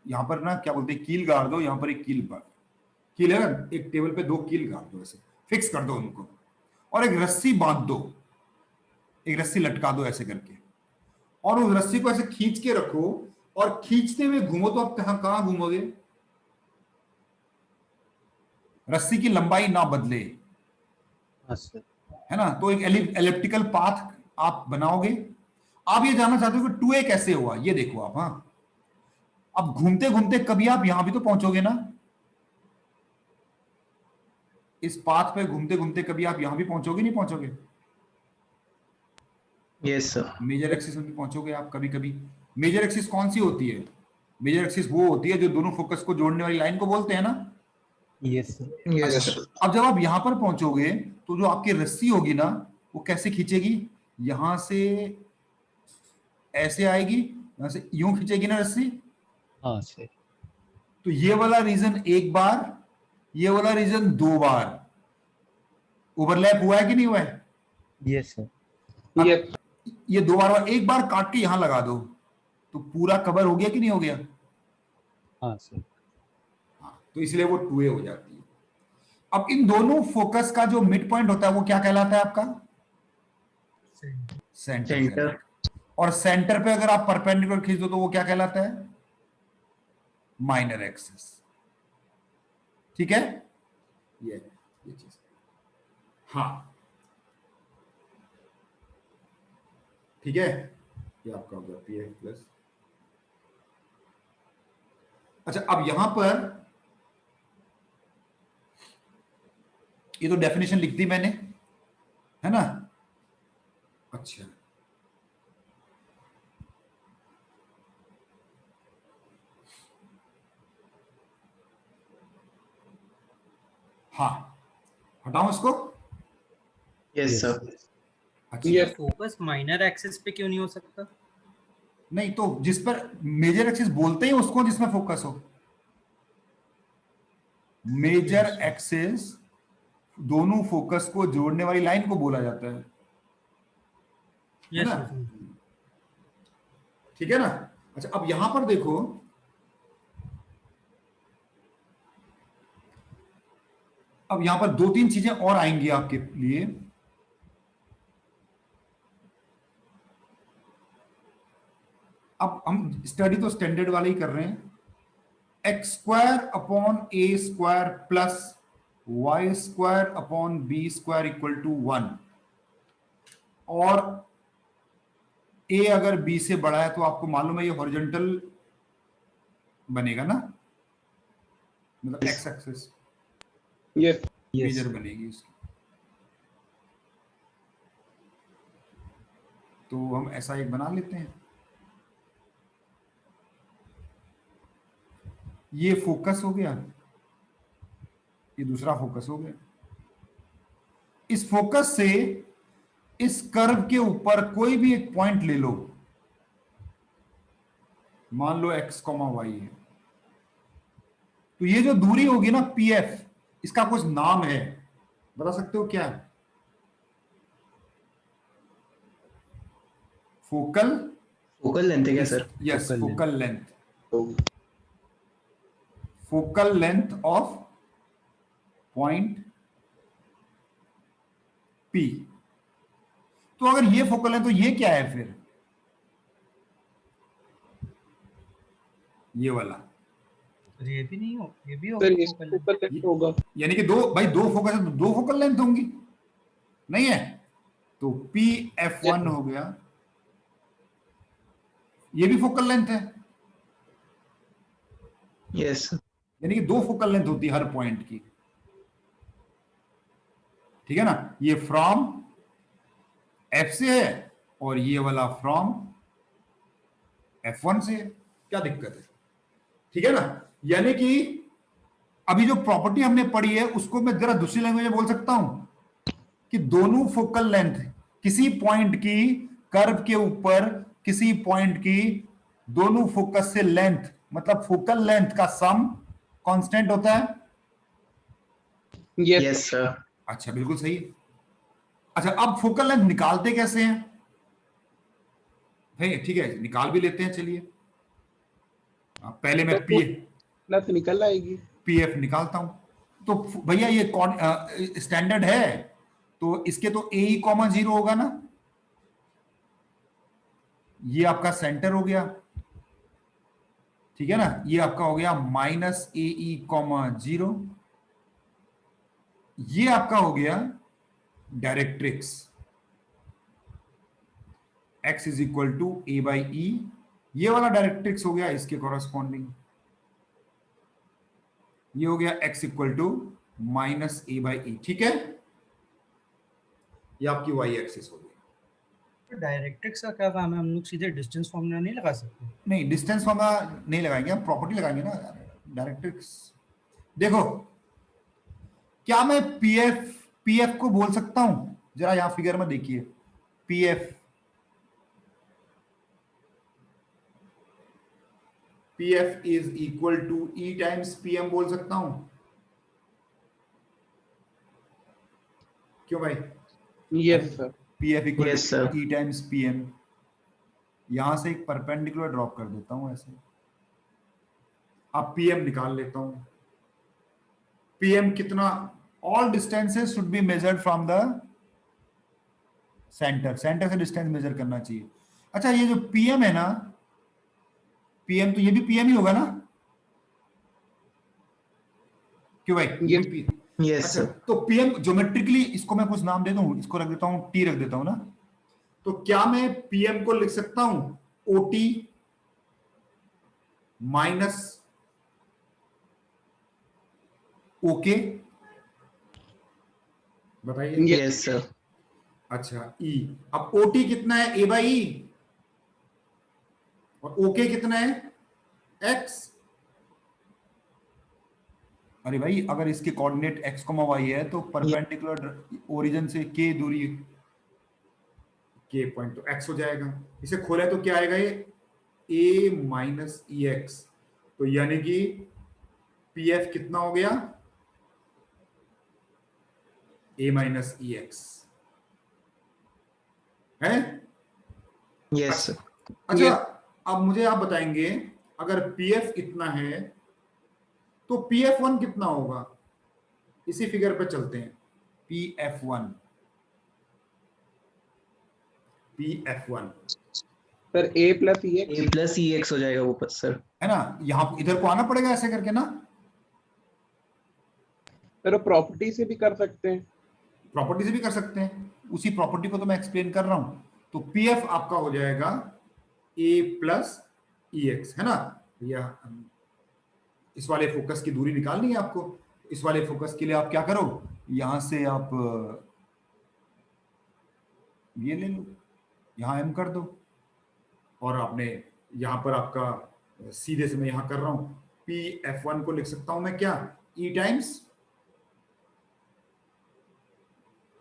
यहां पर ना क्या बोलते हैं, कील गाड़ दो, यहां पर एक कील है ना, एक टेबल पे दो कील गाड़ दो, ऐसे फिक्स कर दो उनको, और एक रस्सी बांध दो, एक रस्सी लटका दो ऐसे करके, और उस रस्सी को ऐसे खींच के रखो और खींचते हुए घूमो, तो आप कहां घूमोगे? रस्सी की लंबाई ना बदले, हाँ सर। है ना। तो एक एलिप्टिकल पाथ आप बनाओगे। आप ये जानना चाहते हो कि 2a कैसे हुआ, ये देखो आप। हाँ, अब घूमते घूमते कभी आप यहां भी तो पहुंचोगे ना, इस पाथ पे घूमते घूमते कभी आप यहां भी पहुंचोगे, नहीं पहुंचोगे? Yes sir. मेजर एक्सिस में भी पहुंचोगे आप कभी कभी। मेजर एक्सिस कौन सी होती है? मेजर एक्सिस वो होती है जो दोनों फोकस को जोड़ने वाली लाइन को बोलते हैं ना। Yes sir. Yes Yes, sir. sir. अब जब आप यहां पर पहुंचोगे तो जो आपकी रस्सी होगी ना वो कैसे खींचेगी? यहां से ऐसे आएगी, यहां से यूं खींचेगी ना रस्सी। हाँ सर। तो ये वाला रीजन एक बार, ये वाला रीजन दो बार ओवरलैप हुआ है कि नहीं हुआ है? Yes sir. यस ये दो बार, एक बार काट के यहां लगा दो तो पूरा कवर हो गया कि नहीं हो गया? हाँ सर। हाँ, तो इसलिए वो 2a हो जाती है। अब इन दोनों फोकस का जो मिड पॉइंट होता है वो क्या कहलाता है आपका? सेंटर। सेंटर। और सेंटर पे अगर आप परपेंडिकुलर खींच दो तो वो क्या कहलाता है? Minor axis. ठीक है, ये चीज। हाँ ठीक है, ये आपका हो गया PF प्लस। अच्छा, अब यहां पर ये तो डेफिनेशन लिख दी मैंने, है ना। अच्छा, हाँ, हटाऊं इसको? Yes sir. अच्छा, यस फोकस माइनर एक्सिस पे क्यों नहीं हो सकता? नहीं तो जिस पर मेजर एक्सिस बोलते ही उसको जिसमें फोकस हो। मेजर एक्सिस दोनों फोकस को जोड़ने वाली लाइन को बोला जाता है यस ना? ठीक है ना। अच्छा, अब यहां पर देखो, अब यहां पर 2-3 चीजें और आएंगी आपके लिए। अब हम स्टडी तो स्टैंडर्ड वाले ही कर रहे हैं। X square upon a square plus y square upon b square equal to 1, और ए अगर बी से बड़ा है तो आपको मालूम है ये हॉरिजॉन्टल बनेगा ना, मतलब एक्स एक्सिस यस मेजर बनेगी उसकी। तो हम ऐसा एक बना लेते हैं। ये फोकस हो गया, ये दूसरा फोकस हो गया। इस फोकस से इस कर्व के ऊपर कोई भी एक पॉइंट ले लो, मान लो x, y है, तो ये जो दूरी होगी ना PF, इसका कुछ नाम है, बता सकते हो क्या? फोकल लेंथ है क्या sir? Yes, Focal focal length, focal length of point P। तो अगर ये फोकल है तो ये क्या है फिर? ये वाला, तो ये भी नहीं हो, ये भी सर, ये होगा फोकल लेंथ होगा। यानी कि दो फोकस है तो दो फोकल लेंथ होंगी, नहीं है? तो PF1 हो गया, ये भी फोकल लेंथ है, यस यानी कि दो फोकल लेंथ होती है हर पॉइंट की, ठीक है ना? ये फ्रॉम F से है और ये वाला फ्रॉम F1 से है, क्या दिक्कत है? ठीक है ना? यानी कि अभी जो प्रॉपर्टी हमने पढ़ी है उसको मैं जरा दूसरी लैंग्वेज में बोल सकता हूं कि दोनों फोकल लेंथ किसी पॉइंट की, कर्व के ऊपर किसी पॉइंट की दोनों फोकस से लेंथ, मतलब फोकल लेंथ का सम कांस्टेंट होता है। Yes sir. अच्छा, बिल्कुल सही है। अच्छा, अब फोकल लेंथ निकालते कैसे हैं भाई? ठीक है, निकाल भी लेते हैं, चलिए। पहले मैं ना तो निकल आएगी। PF निकालता हूं। तो भैया ये स्टैंडर्ड है, तो इसके तो AE, 0 होगा ना, ये आपका सेंटर हो गया, ठीक है ना? ये आपका हो गया -AE, 0, ये आपका हो गया directrix, x is equal to A/E, ये वाला डायरेक्ट्रिक्स हो गया इसके कॉरेस्पॉन्डिंग, ये हो गया x इक्वल टू -A/E, ठीक है? ये आपकी y एक्सिस हो गई। तो डायरेक्ट्रिक्स का क्या काम है? हम लोग सीधे डिस्टेंस फॉर्मूला नहीं लगा सकते? नहीं, डिस्टेंस फॉर्मूला नहीं लगाएंगे, हम प्रॉपर्टी लगाएंगे ना डायरेक्ट्रिक्स। देखो, क्या मैं पीएफ को बोल सकता हूं? जरा यहां फिगर में देखिए, PF is equal to E times PM बोल सकता हूं? क्यों भाई? Yes sir. PF equal Yes, sir. To E times PM। यहां से एक परपेंडिकुलर ड्रॉप कर देता हूं ऐसे, अब PM निकाल लेता हूं। PM कितना? All distances should be measured from the centre से डिस्टेंस मेजर करना चाहिए। अच्छा, ये जो PM है ना, PM, तो ये भी PM ही होगा ना? क्यों भाई? Yes. यस अच्छा, सर। तो PM ज्योमेट्रिकली इसको मैं कुछ नाम दे दूं, इसको रख देता हूं T, रख देता हूं ना। तो क्या मैं PM को लिख सकता हूं OT माइनस OK? बताइए। Yes sir. अच्छा, E, अब OT कितना है? A/E, और OK कितना है? X। अरे भाई, अगर इसके कोऑर्डिनेट x, y है तो परपेंडिकुलर ओरिजिन से K दूरी, K पॉइंट, तो x हो जाएगा। इसे खोला तो क्या आएगा? ये A माइनस EX, तो यानी कि PF कितना हो गया? A माइनस EX है। Yes sir. अच्छा, अब मुझे आप बताएंगे, अगर PF इतना है तो PF1 कितना होगा? इसी फिगर पे चलते हैं। PF1 sir a plus e x, a plus e x हो जाएगा वो सर। है ना, यहां इधर को आना पड़ेगा ऐसे करके ना, सर प्रॉपर्टी से भी कर सकते हैं। प्रॉपर्टी से भी कर सकते हैं, उसी प्रॉपर्टी को तो मैं एक्सप्लेन कर रहा हूं। तो PF आपका हो जाएगा a प्लस ई एक्स, है ना। या इस वाले फोकस की दूरी निकालनी है आपको। इस वाले फोकस के लिए आप क्या करो, यहां से आप ये ले लो, यहां m कर दो, और आपने यहां पर आपका सीधे से मैं यहां कर रहा हूं, PF1 को लिख सकता हूं मैं क्या, E टाइम्स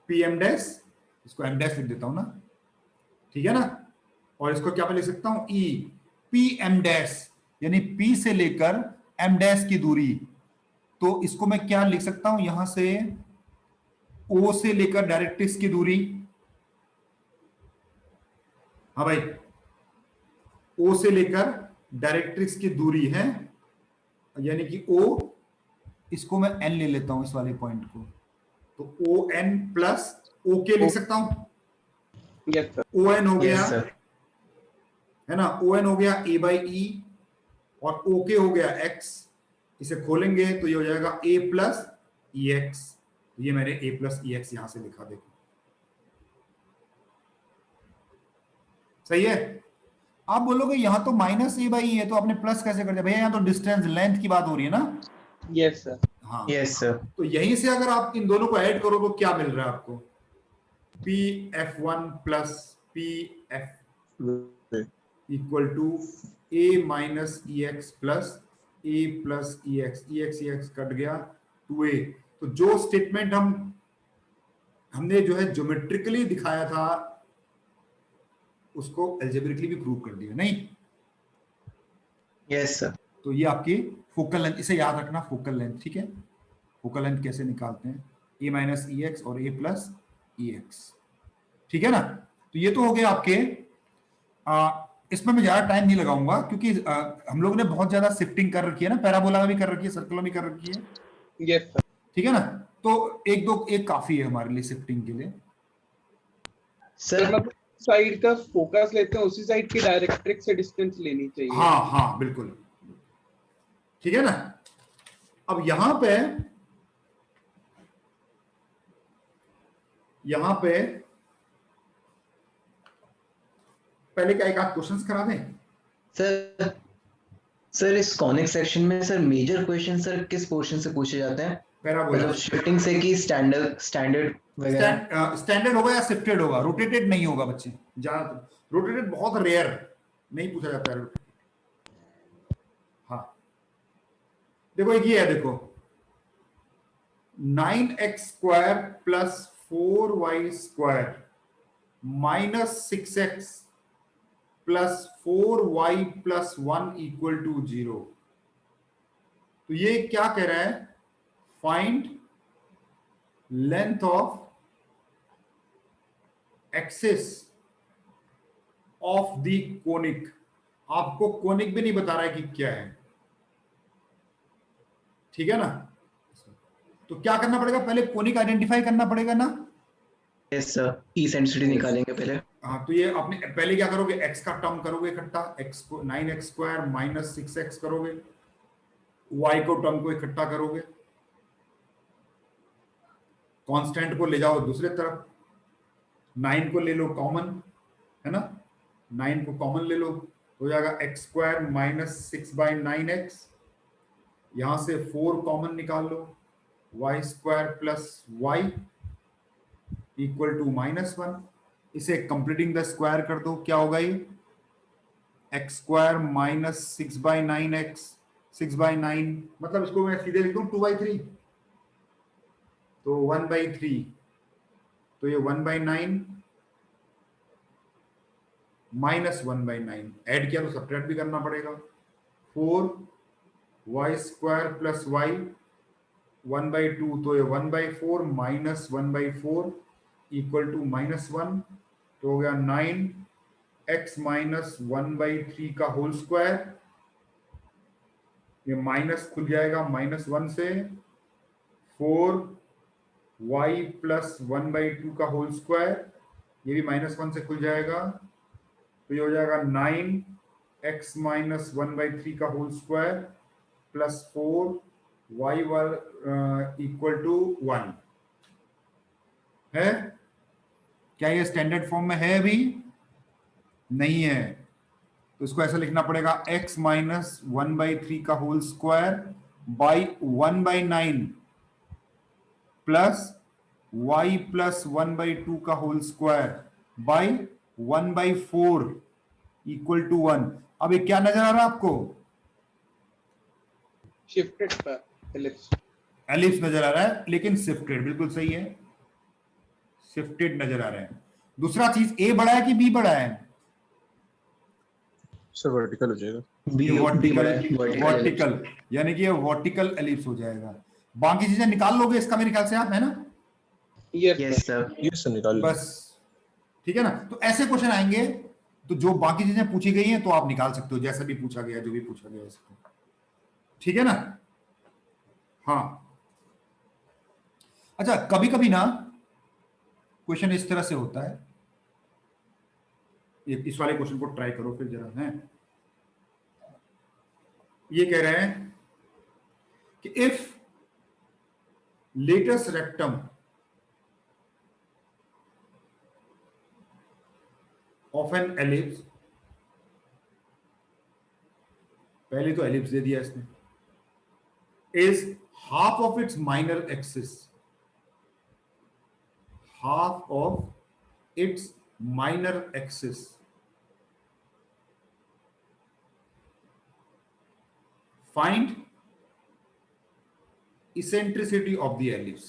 PM डैश, इसको m डैश लिख देता हूं ना, ठीक है ना। और इसको क्या मैं लिख सकता हूं, E PM डैश, यानी P से लेकर M डैश की दूरी। तो इसको मैं क्या लिख सकता हूं, यहां से O से लेकर डायरेक्ट्रिक्स की दूरी, हाँ भाई, O से लेकर डायरेक्ट्रिक्स की दूरी है, यानी कि O, इसको मैं N ले लेता हूं इस वाले पॉइंट को, तो ON प्लस OK लिख सकता हूं। यस सर, ON हो गया, यस सर। है ना, ON हो गया A बाई E, और OK हो गया X। इसे खोलेंगे तो ये हो जाएगा A प्लस ई एक्स। ये मैंने A प्लस ई एक्स यहां से लिखा, देखो सही है। आप बोलोगे यहां तो माइनस A बाई E है, तो आपने प्लस कैसे कर दिया भैया, यहां तो डिस्टेंस लेंथ की बात हो रही है ना। यस सर, हाँ, यस सर। तो यहीं से अगर आप इन दोनों को ऐड करो तो क्या मिल रहा है आपको, PF1 plus PF equal to A minus e x plus A plus e x cut गया 2A। तो जो स्टेटमेंट हमने जो है ज्योमेट्रिकली दिखाया था, उसको एल्जेब्रिकली भी प्रूव कर दिया, नहीं। Yes sir. तो ये आपकी फोकल लेंथ, इसे याद रखना, फोकल लेंथ, ठीक है। फोकल लेंथ कैसे निकालते हैं, A माइनस ई एक्स और A प्लस ई एक्स, ठीक है ना। तो ये तो हो गया आपके, इसमें मैं ज्यादा टाइम नहीं लगाऊंगा, क्योंकि हम लोग ने बहुत ज्यादा शिफ्टिंग कर रखी है ना, पैराबोला में भी कर रखी है, सर्कुलर में कर रखी है, यस सर। ठीक है ना। तो एक काफी है हमारे लिए शिफ्टिंग के लिए। सर सर मतलब साइड का फोकस लेते हैं, उसी साइड की डायरेक्ट्रिक्स से डिस्टेंस लेनी चाहिए। हाँ हाँ बिल्कुल, ठीक है ना। अब यहां पे पहले क्या एक आध क्वेश्चंस करा दें। सर सर इस कॉनिक सेक्शन में सर मेजर क्वेश्चन सर किस पोर्शन से पूछे जाते हैं, पैराबोला, मतलब शिफ्टिंग से कि स्टैंडर्ड वगैरह। स्टैंडर्ड होगा या शिफ्टेड होगा, रोटेटेड नहीं होगा बच्चे, ज्यादातर रोटेटेड बहुत रेयर, नहीं पूछा जाता है रोटेटेड। हाँ देखो एक ये है, देखो 9x square plus 4y square minus 6x plus 4y plus 1 equal to 0। तो ये क्या कह रहा है, find length of axis of the conic. आपको कोनिक भी नहीं बता रहा है कि क्या है, ठीक है ना। तो क्या करना पड़ेगा, पहले कोनिक आइडेंटिफाई करना पड़ेगा ना। यस सर, इसेंट्रिसिटी निकालेंगे पहले। हाँ, तो ये आपने पहले क्या करोगे, x का टर्म करोगे इकट्ठा, x को 9x स्क्वायर माइनस 6x करोगे, y को टर्म को इकट्ठा करोगे, कांस्टेंट को ले जाओ दूसरे तरफ, 9 को ले लो कॉमन, है ना, 9 को कॉमन ले लो, हो जाएगा x स्क्वायर माइनस 6/9x, यहां से 4 कॉमन निकाल लो, y स्क्वायर प्लस y इक्वल टू -1। इसे कंप्लीटिंग द स्क्वायर कर दो, क्या होगा ये, x स्क्वायर माइनस 6/9x, 6/9 मतलब इसको मैं सीधे लिख दूं 2/3, तो 1/3, तो ये 1/9 माइनस 1/9 ऐड किया तो सब्ट्रैक्ट भी करना पड़ेगा, 4y स्क्वायर प्लस y 1/2, तो ये 1/4 माइनस 1/4 इक्वल टू -1, तो हो गया 9x माइनस 1/3 का होल स्क्वायर, ये माइनस खुल जाएगा -1 से, 4 y प्लस 1/2 का होल स्क्वायर, ये भी -1 से खुल जाएगा, तो ये हो जाएगा 9x माइनस 1/3 का whole square plus 4y equal to 1 है। क्या ये स्टैंडर्ड फॉर्म में है? अभी नहीं है, तो इसको ऐसा लिखना पड़ेगा x माइनस 1/3 का whole square by 1/9 plus y plus 1/2 का whole square by 1/4 equal to 1। अब ये क्या नजर आ रहा है आपको? Shifted ellipse. एलिप्स नजर आ रहा है, लेकिन शिफ्टेड, बिल्कुल सही है, शिफ्टेड नजर आ रहा है। दूसरा चीज, ए बड़ा है कि बी बड़ा है? सर वर्टिकल हो जाएगा। बी वर्टिकल, यानी कि ये वर्टिकल एलिप्स हो जाएगा। बाकी चीजें निकाल लोगे इसका मेरे ख्याल से आप, है ना? Yes sir. यस सर निकाल लीजिए। बस ठीक है ना। तो ऐसे क्वेश्चन आएंगे, तो जो बाकी चीजें पूछी गई हैं तो आप निकाल सकते हो, जैसा भी पूछा गया, जो भी पूछा गया इसको, ठीक है ना। हाँ, अच्छा, कभी कभी ना क्वेश्चन इस तरह से होता है, इस वाले क्वेश्चन को ट्राई करो फिर जरा, है। ये कह रहे हैं कि if latus rectum of an ellipse, पहले तो एलिप्स दे दिया इसने, is half of its minor axis, half of its minor axis, find eccentricity of the ellipse।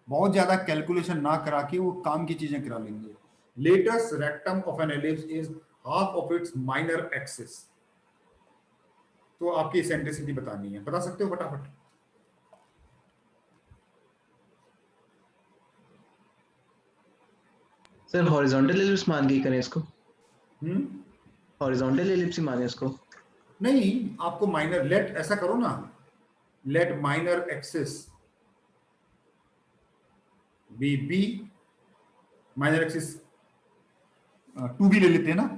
बहुत ज्यादा कैलकुलेशन ना करा के वो काम की चीजें करा लेंगे। latest rectum of an ellipse is half of its minor axis, तो आपकी eccentricity बतानी है, बता सकते हो फटाफट? सर हॉरिजॉन्टल एलिप्स मान के ही करें इसको? हॉरिजॉन्टल एलिप्स ही माने इसको? नहीं, आपको माइनर, लेट ऐसा करो ना, let minor axis b minor axis 2b ले लेते हैं ना,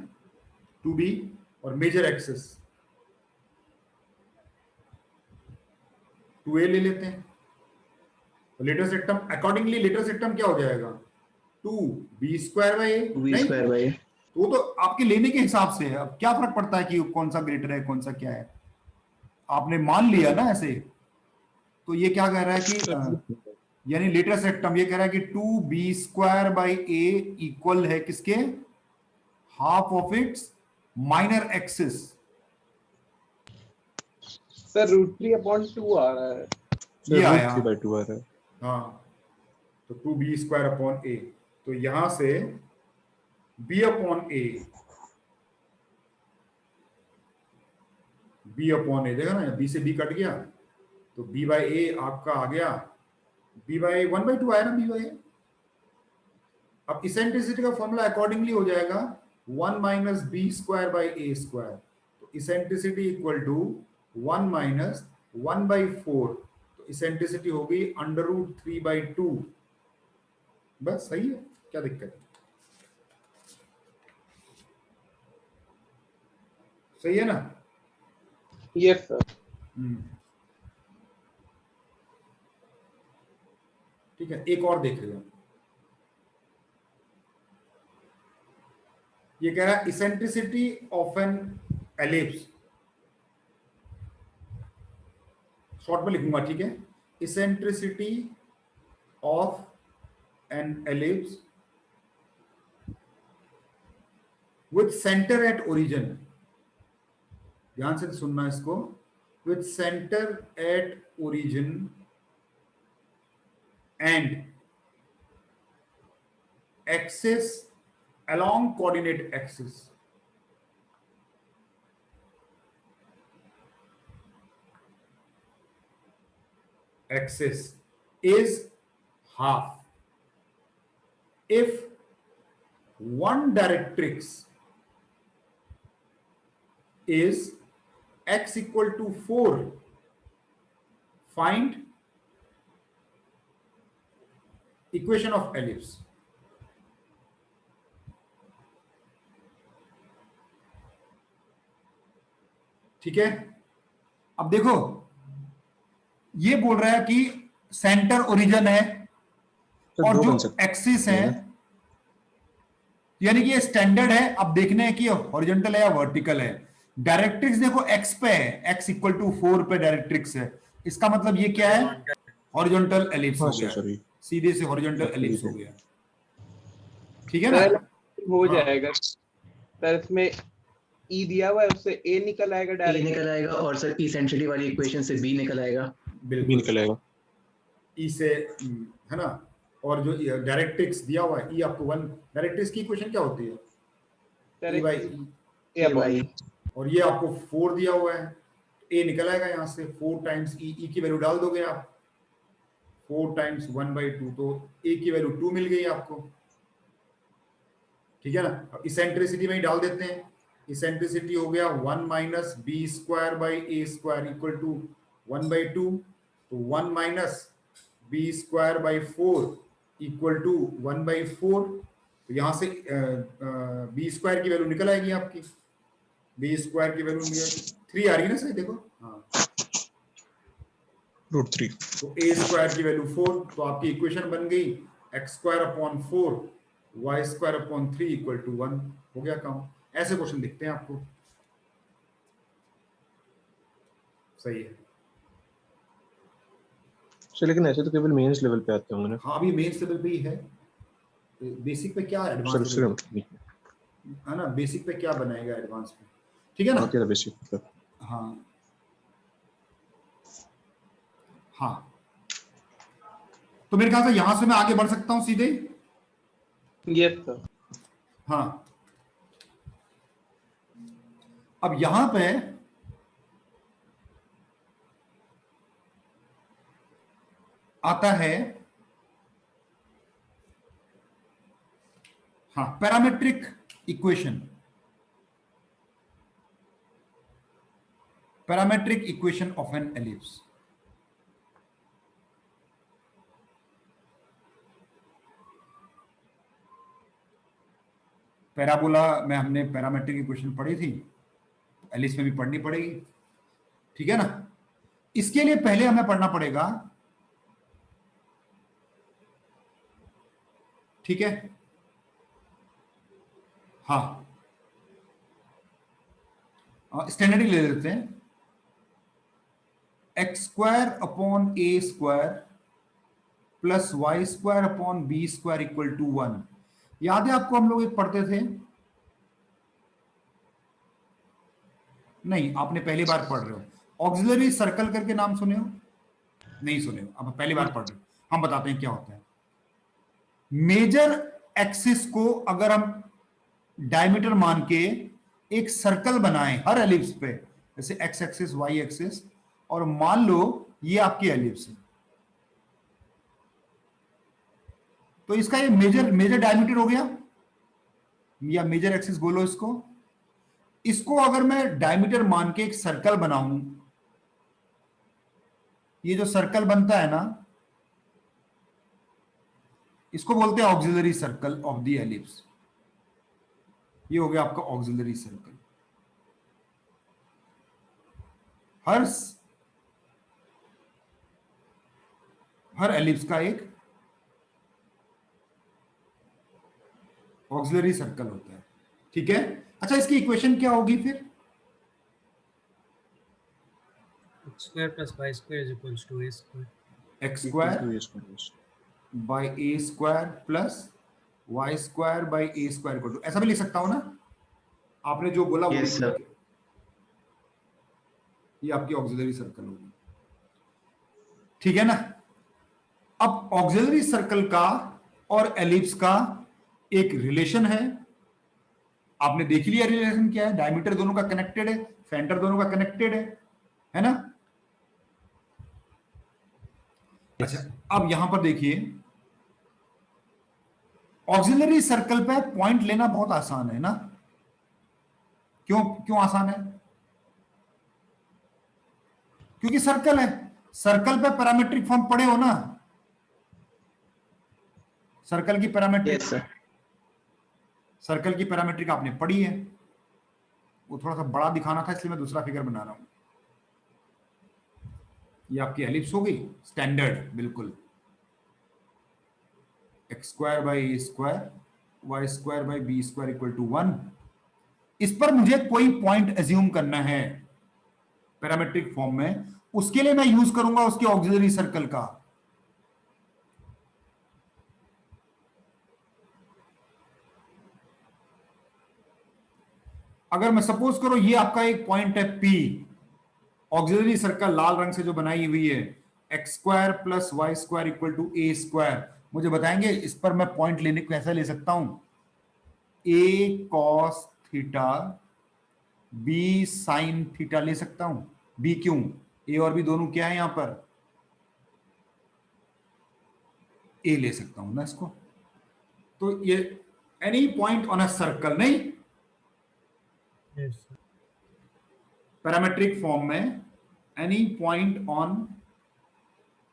2b, और मेजर एक्सिस 2a ले लेते हैं। तो latus rectum, accordingly latus rectum क्या हो जाएगा? 2b square by A. 2b square by A. वो तो आपके लेने के हिसाब से है, अब क्या फर्क पड़ता है कि कौन सा ग्रेटर है कौन सा क्या है, आपने मान लिया ना ऐसे। तो ये क्या कह रहा है कि यानी लेटर सेक्टम ये कह रहा है कि 2b square by A equal है किसके? Half of its minor axis. Sir √3/2 आ रहा है। ये आया, 3/2 आ रहा है। हाँ, तो 2b स्क्वायर अपॉन ए, तो यहां से b अपॉन ए, b अपॉन ए, देखा ना, b से b कट गया, तो b बाई ए आपका आ गया, b बाई 1/2 आया ना, b बाई ए। अब इसेंट्रिसिटी का फॉर्मूला अकॉर्डिंगली हो जाएगा 1 minus b square by a square, तो इसेंट्रिसिटी इक्वल टू 1 माइनस 1/4, तो इसेंट्रिसिटी होगी √3/2। बस सही है, क्या दिक्कत है? सही है ना? Yes sir. ठीक है, एक और देखेगा। ये कह रहा है eccentricity of an ellipse, short में लिखूंगा, ठीक है। Eccentricity of an ellipse with centre at origin, ध्यान से सुनना इसको, with centre at origin and axis along coordinate axis, is half if one directrix is x equal to 4, find equation of ellipse. ठीक है, अब देखो ये बोल रहा है कि सेंटर ओरिजिन है तो और दो जो बन सकते एक्सिस है, हैं। यानी कि ये स्टैंडर्ड है। अब देखना है कि हॉरिजॉन्टल है या वर्टिकल है। डायरेक्ट्रिक्स देखो एक्स पे है, एक्स इक्वल टू 4 पे डायरेक्ट्रिक्स है, इसका मतलब ये क्या है, हॉरिजॉन्टल एलिप्स हाँ हो गया, सॉरी सीधे से हॉरिजॉन्टल एलिप्स हो गया। ठीक है ना? सर हो हाँ। जाएगा सर, इसमें ई दिया हुआ है, उससे ए निकल आएगा ए डायरेक्ट। निकल आएगा और सर इसेंशियली वाली इक्वेशन से बी निकल आएगा। भी बिल्कुल निकल आएगा। ई से है ना। और जो डायरेक्ट्रिक्स दिया हुआ है, ई आपको 1, डायरेक्ट्रिक्स की इक्वेशन क्या होती है, ई बाई ई, ए वाई और ये आपको 4 दिया हुआ है, ए निकल आएगा यहां से 4 टाइम्स ई, ई की वैल्यू डाल दोगे आप, 4 टाइम्स 1/2, तो ए की वैल्यू 2 मिल गई आपको। ठीक है ना? अब इसेंट्रिसिटी में ही डाल देते हैं, इसेंट्रिसिटी हो गया 1 minus b square by a square equal to 1/2, तो 1 minus b square by 4 equal to 1/4, तो यहां से बी स्क्वायर की वैल्यू निकल आएगी आपकी, बी स्क्वायर की वैल्यू 3 आ रही है ना सही, देखो हाँ, √3। तो ए स्क्वायर की वैल्यू 4, तो आपकी इक्वेशन बन गई x square upon 4 y square upon 3 equal to 1, हो गया काम। ऐसे क्वेश्चन दिखते हैं आपको। सही है। सर लेकिन ऐसे तो केवल मेंस लेवल पे आते होंगे ना हाँ, अभी मेंस लेवल पे ही है, बेसिक पे क्या सर, एडवांस उससे है ना, बेसिक पे क्या बनाएगा एडवांस पे। ठीक है ना? बाकी बेसिक। हाँ हाँ, तो मेरे ख्याल से यहां से मैं आगे बढ़ सकता हूं सीधे। Yes sir. हाँ, अब यहां पे आता है हाँ parametric equation, parametric equation of an ellipse. Parabola में हमने पैरामेट्रिक इक्वेशन पढ़ी थी, एलिप्स में भी पढ़नी पड़ेगी। ठीक है ना? इसके लिए पहले हमें पढ़ना पड़ेगा, ठीक है, हाँ स्टैंडर्ड ले लेते हैं, x square upon a square plus y square upon b square equal to 1। याद है आपको, हम लोग एक पढ़ते थे, नहीं आपने पहली बार पढ़ रहे हो, ऑक्सिलरी सर्कल करके नाम सुने हो, नहीं सुने हो, अब पहली बार पढ़ रहे हो, हम बताते हैं क्या होता है। मेजर एक्सिस को अगर हम डायमीटर मान के एक सर्कल बनाएं हर एलिप्स पे, जैसे एक्स एक्सिस वाई एक्सिस, और मान लो ये आपकी एलिप्स है, तो इसका ये मेजर डायमीटर हो गया, या मेजर एक्सिस बोलो इसको। इसको अगर मैं डायमीटर मान के एक सर्कल बनाऊं, ये जो सर्कल बनता है ना, इसको बोलते हैं auxiliary circle of the ellipse. ये हो गया आपका ऑक्सिलरी सर्कल। हर एलिप्स का एक ऑक्सिलरी सर्कल होता है। ठीक है, अच्छा इसकी इक्वेशन क्या होगी फिर, x square plus y square is equals to a square. X square by a square plus y square by a square को, ऐसा भी लिख सकता हूं ना, आपने जो बोला वो Yes, sir. ये आपकी ऑक्सिलरी सर्कल होगी। ठीक है ना? अब ऑक्सिलरी सर्कल का और एलिप्स का एक रिलेशन है, आपने देख लिया रिलेशन क्या है, डायमीटर दोनों का कनेक्टेड है, सेंटर दोनों का कनेक्टेड है ना? अच्छा, अब यहां पर देखिए, ऑक्सिलरी सर्कल पे पॉइंट लेना बहुत आसान है ना, क्यों आसान है? क्योंकि सर्कल है, सर्कल पे पैरामेट्रिक फॉर्म पढ़े हो ना, सर्कल की पैरामीट्रिक, यस सर। सर्कल की पैरामीट्रिक आपने पढ़ी है, वो थोड़ा सा बड़ा दिखाना था इसलिए मैं दूसरा फिगर बना रहा हूं। ये आपकी एलिप्स हो गई स्टैंडर्ड बिल्कुल, x square by a square y square by b square equal to 1। इस पर मुझे कोई पॉइंट एज्यूम करना है पैरामेट्रिक फॉर्म में, उसके लिए मैं यूज करूंगा उसके ऑक्सिलरी सर्कल का। अगर मैं सपोज करो ये आपका एक पॉइंट है P, ऑक्सिलरी सर्कल लाल रंग से जो बनाई हुई है, x square plus y square equal to A square, मुझे बताएंगे इस पर मैं पॉइंट लेने को कैसे ले सकता हूं? A cos theta B sine theta ले सकता हूं। बी क्यों? ए और बी दोनों क्या है यहां पर? ए ले सकता हूं ना इसको। तो ये any point on a circle, नहीं यस सर। पैरामेट्रिक फॉर्म में any point on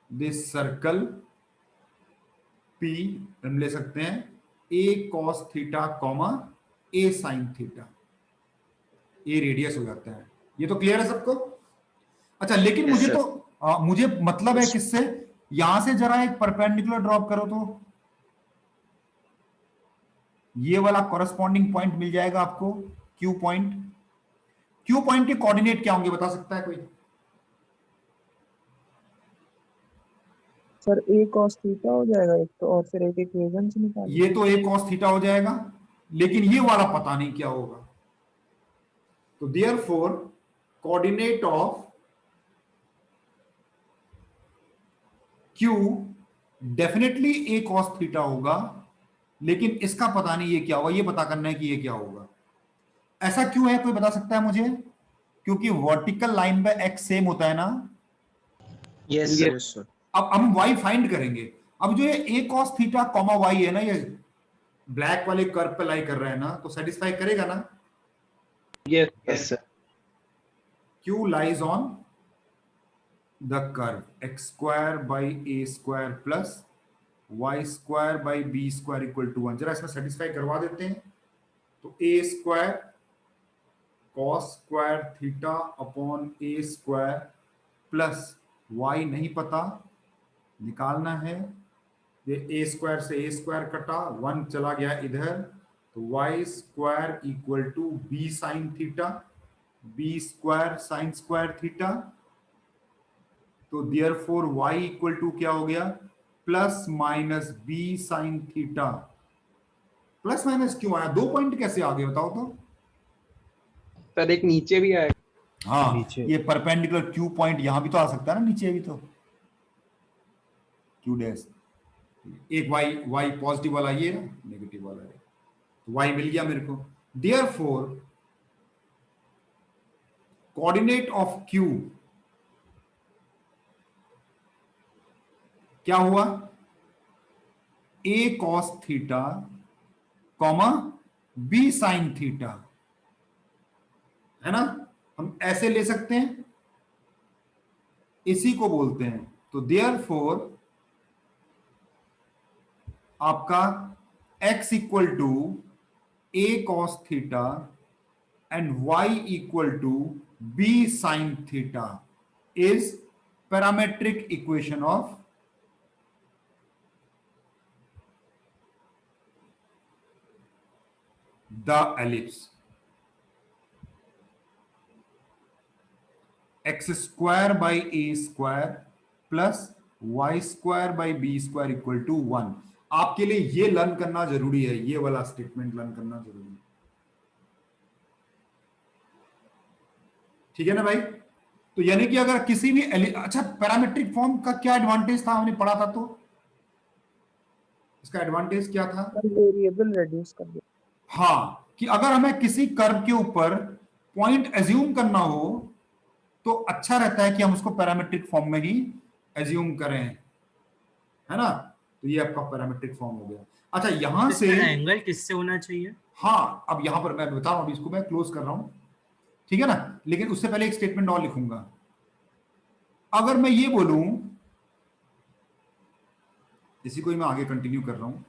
this circle P हम ले सकते हैं ए कॉस थीटा कॉमा ए साइन थीटा, ए रेडियस हो जाता है। ये तो क्लियर है सबको? अच्छा, लेकिन Yes, मुझे sir. तो मुझे मतलब है किससे, यहां से जरा एक परपेंडिकुलर ड्रॉप करो तो ये वाला कॉरेस्पॉन्डिंग पॉइंट मिल जाएगा आपको, क्यू पॉइंट। क्यू पॉइंट के कोऑर्डिनेट क्या होंगे बता सकता है कोई? सर ए cos थीटा हो जाएगा एक तो, और फिर एक इक्वेशन से निकाल। ये तो ए कॉस थीटा हो जाएगा, लेकिन ये वाला पता नहीं क्या होगा। तो therefore coordinate of Q definitely A cos theta होगा, लेकिन इसका पता नहीं ये क्या होगा, ये पता करना है कि ये क्या होगा। ऐसा क्यों है, कोई बता सकता है मुझे? क्योंकि वर्टिकल लाइन पे एक्स सेम होता है ना। Yes sir. Yes sir. अब हम y फाइंड करेंगे। अब जो ये a cos theta comma y है ना, ये ब्लैक वाले कर्व पे लाई कर रहा है ना, तो सेटिस्फाई करेगा ना? Yes sir. q lies on the curve x square by a square plus y square by b square equal to 1। जरा इसमें सेटिस्फाई करवा देते हैं। तो a square cos square theta upon a square plus y नहीं पता, निकालना है। ये a स्क्वायर से a स्क्वायर कटा, 1 चला गया इधर, तो y square equal to b sine theta, b square sine square theta. तो देयरफॉर y इक्वल टू क्या हो गया? Plus minus b sine theta. Plus minus क्यों आया? 2 पॉइंट कैसे आ गए बताओ तो? सर एक नीचे भी आएगा। हाँ, नीचे। ये परपेंडिकुलर क्यू पॉइंट यहां भी तो आ सकता है ना, नीचे भी तो क्यू डैश। एक y पॉजिटिव वाला ये ना, नेगेटिव वाला है, तो y मिल गया मेरे को। देयरफॉर कोऑर्डिनेट ऑफ q क्या हुआ? a cos theta comma b sine theta, है ना? हम ऐसे ले सकते हैं, इसी को बोलते हैं। तो देयरफॉर आपका x equal to a cos theta and y equal to b sine theta is parametric equation of the ellipse. X square by a square plus y square by b square equal to 1। आपके लिए ये लर्न करना जरूरी है, ये वाला स्टेटमेंट लर्न करना जरूरी है। ठीक है ना भाई? तो यानी कि अगर किसी भी अच्छा, पैरामेट्रिक फॉर्म का क्या एडवांटेज था, हमने पढ़ा था, तो इसका एडवांटेज क्या था? वेरिएबल रिड्यूस कर दिया। हाँ, कि अगर हमें किसी कर्व के ऊपर पॉइंट एज्यूम करना हो तो अच्छा रहता है कि हम उसको पैरामेट्रिक फॉर्म में ही एज्यूम करें, है ना? तो ये आपका पैरामेट्रिक फॉर्म हो गया। अच्छा, यहां से एंगल किससे होना चाहिए? हाँ, अब यहां पर मैं बता रहा हूं, अभी इसको मैं क्लोज कर रहा हूं, ठीक है ना? लेकिन उससे पहले एक स्टेटमेंट और लिखूंगा। अगर मैं ये बोलूं, इसी को ही मैं आगे कंटिन्यू कर रहा हूं,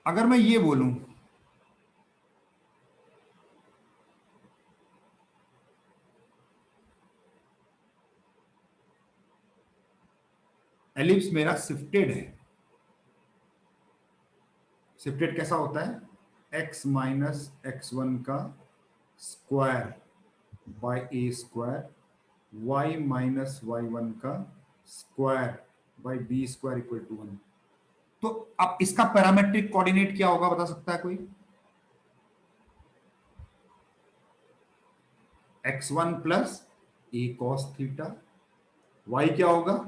अगर मैं ये बोलूं एलिप्स मेरा शिफ्टेड है, शिफ्टेड कैसा होता है, x माइनस x1 का square by a square, y minus y1 का square by b square equal to 1। तो अब इसका पैरामेट्रिक कोऑर्डिनेट क्या होगा, बता सकता है कोई? x1 प्लस ए कॉस थीटा, y क्या होगा,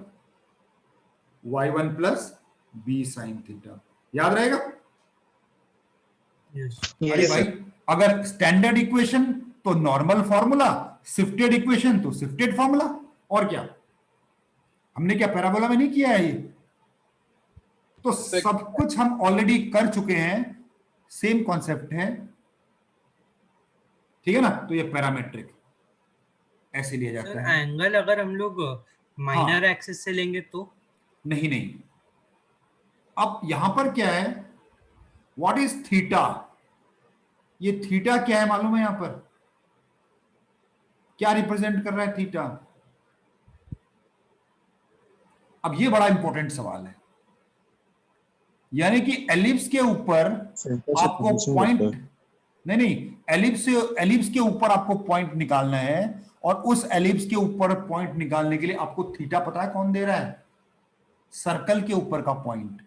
y1 plus B sine theta. याद रहेगा? यस अरे भाई, अगर स्टैंडर्ड इक्वेशन तो नॉर्मल फॉर्मूला, शिफ्टेड इक्वेशन तो शिफ्टेड फॉर्मूला, और क्या? हमने क्या पैराबोला में नहीं किया है ये? तो सब कुछ हम ऑलरेडी कर चुके हैं, सेम कॉन्सेप्ट है, ठीक है ना? तो ये पैरामेट्रिक ऐसे लिया जाता सर है। एंगल अगर हम लोग माइनर एक्सिस से लेंगे तो नहीं नहीं, अब यहां पर क्या है, व्हाट इज थीटा? ये थीटा क्या है मालूम है? यहां पर क्या रिप्रेजेंट कर रहा है थीटा? अब ये बड़ा इंपॉर्टेंट सवाल है, यानी कि एलिप्स के ऊपर आपको पॉइंट, नहीं, एलिप्स के ऊपर आपको पॉइंट निकालना है, और उस एलिप्स के ऊपर पॉइंट निकालने के लिए आपको थीटा पता है कौन दे रहा है? सर्कल के ऊपर का पॉइंट,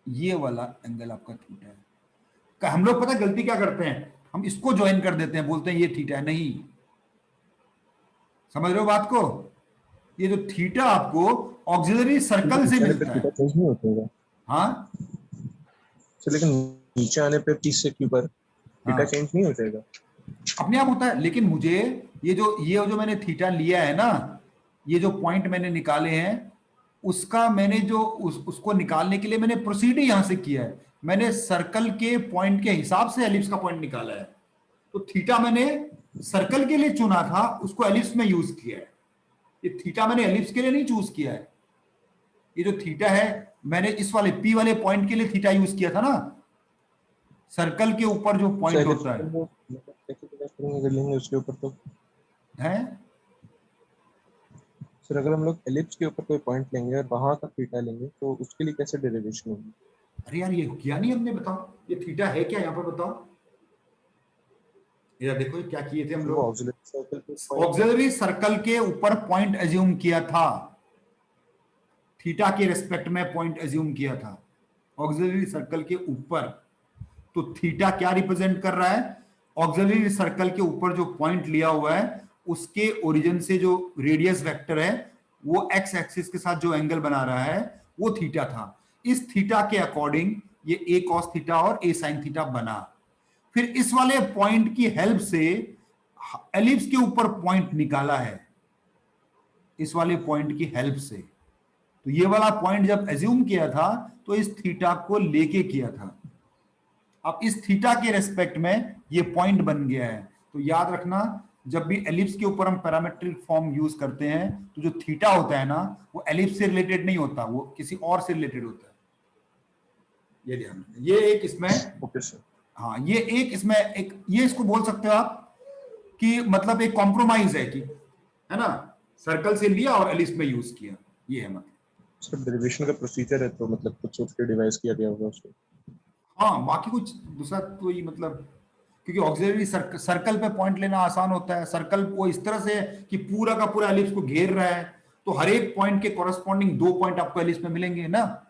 ये वाला एंगल आपका थीटा है। हम लोग पता है गलती क्या करते हैं, हम इसको ज्वाइन कर देते हैं, बोलते हैं ये थीटा है। नहीं, समझ रहे हो बात को? ये जो थीटा आपको ऑक्सिलरी सर्कल से मिलता है। चेंज नहीं होता। हाँ सर लेकिन नीचे आने पे 30 से क्यू पर थीटा हाँ। चेंज नहीं हो जाएगा? अपने आप होता है, लेकिन मुझे ये जो मैंने थीटा लिया है ना, ये जो पॉइंट मैंने निकाले हैं, उसका मैंने जो उसको निकालने के लिए मैंने प्रोसीड ही यहां से किया है। मैंने सर्कल के पॉइंट के हिसाब से एलिप्स का पॉइंट निकाला है। तो थीटा मैंने सर्कल के लिए चुना था, उसको एलिप्स में यूज किया है। ये थीटा मैंने एलिप्स के लिए नहीं चूज किया है। ये जो थीटा है, मैंने इस वाले पी वाले पॉइंट के लिए थीटा यूज किया था ना, सर्कल के ऊपर जो पॉइंट होता है लेंगे उसके ऊपर तो है। सर अगर हम लोग एलिप्स के ऊपर कोई पॉइंट लेंगे और वहां का थीटा लेंगे तो उसके लिए कैसे डेरिवेशन होगी? अरे यार, ये किया नहीं हमने, बताओ ये थीटा है क्या यहाँ पर, बताओ। ये देखो क्या किए थे हम वो लोग, ऑक्सिलरी सर्कल पे point- ऑक्सिलरी सर्कल के ऊपर पॉइंट एज्यूम किया था, थीटा के रेस्पेक्ट में पॉइंट एज्यूम किया था ऑक्सिलरी सर्कल के ऊपर। तो थीटा क्या रिप्रेजेंट कर रहा है? ऑक्सिलरी सर्कल के ऊपर जो पॉइंट लिया हुआ है, उसके ओरिजिन से जो रेडियस वेक्टर है, वो एक्स एक्सिस के साथ जो एंगल बना रहा है, वो थीटा था। इस थीटा के अकॉर्डिंग ये ए कॉस थीटा और ए साइन थीटा बना। फिर इस वाले पॉइंट की हेल्प से एलिप्स के ऊपर पॉइंट निकाला है, इस वाले पॉइंट की हेल्प से। तो ये वाला पॉइंट जब एज्यूम किया था, तो इस थीटा को लेके किया था। अब इस थीटा के रेस्पेक्ट में ये पॉइंट बन गया है। तो याद रखना, जब भी एलिप्स के ऊपर हम पैरामेट्रिक फॉर्म यूज करते हैं, तो जो थीटा होता है ना, वो एलिप्स से रिलेटेड नहीं होता, वो किसी और से रिलेटेड होता है। ये ध्यान रखना। ये एक इसमें, ओके सर। हाँ, ये एक इसमें एक, ये इसको बोल सकते हो आप कि मतलब एक कॉम्प्रोमाइज है, कि है ना, सर्कल से लिया और एलिप्स में यूज किया, ये है मतलब। सर डेरिवेशन का प्रोसीजर है तो मतलब कुछ सोच के डिवाइस किया गया होगा उसको। हाँ, बाकी कुछ दूसरा तो ये मतलब, क्योंकि ऑक्सिलरी सर्कल पे पॉइंट लेना आसान होता है। सर्कल वो इस तरह से कि पूरा का पूरा एलिप्स को घेर रहा है, तो हर एक पॉइंट के कॉरेस्पॉन्डिंग 2 पॉइंट आपको एलिप्स में मिलेंगे ना।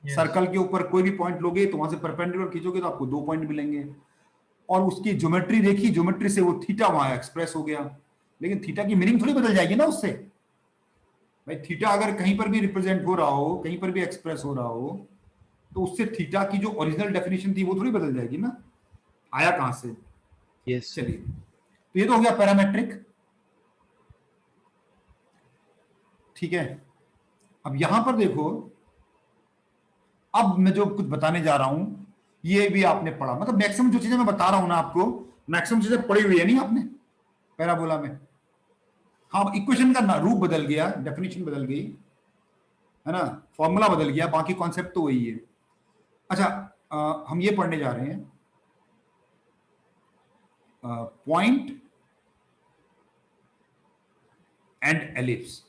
Yes. सर्कल के ऊपर कोई भी पॉइंट लोगे तो वहां से परपेंडिकुलर खींचोगे तो आपको 2 पॉइंट मिलेंगे। और उसकी ज्योमेट्री देखी, ज्योमेट्री से वो थीटा वहां एक्सप्रेस हो गया। लेकिन थीटा की मीनिंग थोड़ी बदल जाएगी ना उससे। भाई थीटा अगर कहीं पर भी रिप्रेजेंट हो रहा हो, कहीं पर भी एक्सप्रेस हो रहा हो, तो उससे थीटा की जो ओरिजिनल डेफिनेशन थी वो थोड़ी बदल जाएगी ना। आया कहां से? यस चलिए, तो ये तो हो गया पैरामेट्रिक, ठीक है। अब यहां पर देखो, अब मैं जो कुछ बताने जा रहा हूं, ये भी आपने पढ़ा, मतलब मैक्सिमम जो चीजें मैं बता रहा हूं ना आपको, मैक्सिमम चीजें पढ़ी हुई है नहीं आपने पैराबोला में। हाँ, इक्वेशन का रूप बदल गया, डेफिनेशन बदल गई। है ना, फॉर्मूला बदल गया, बाकी कॉन्सेप्ट तो वही है। अच्छा, हम ये पढ़ने जा रहे हैं पॉइंट एंड एलिप्स।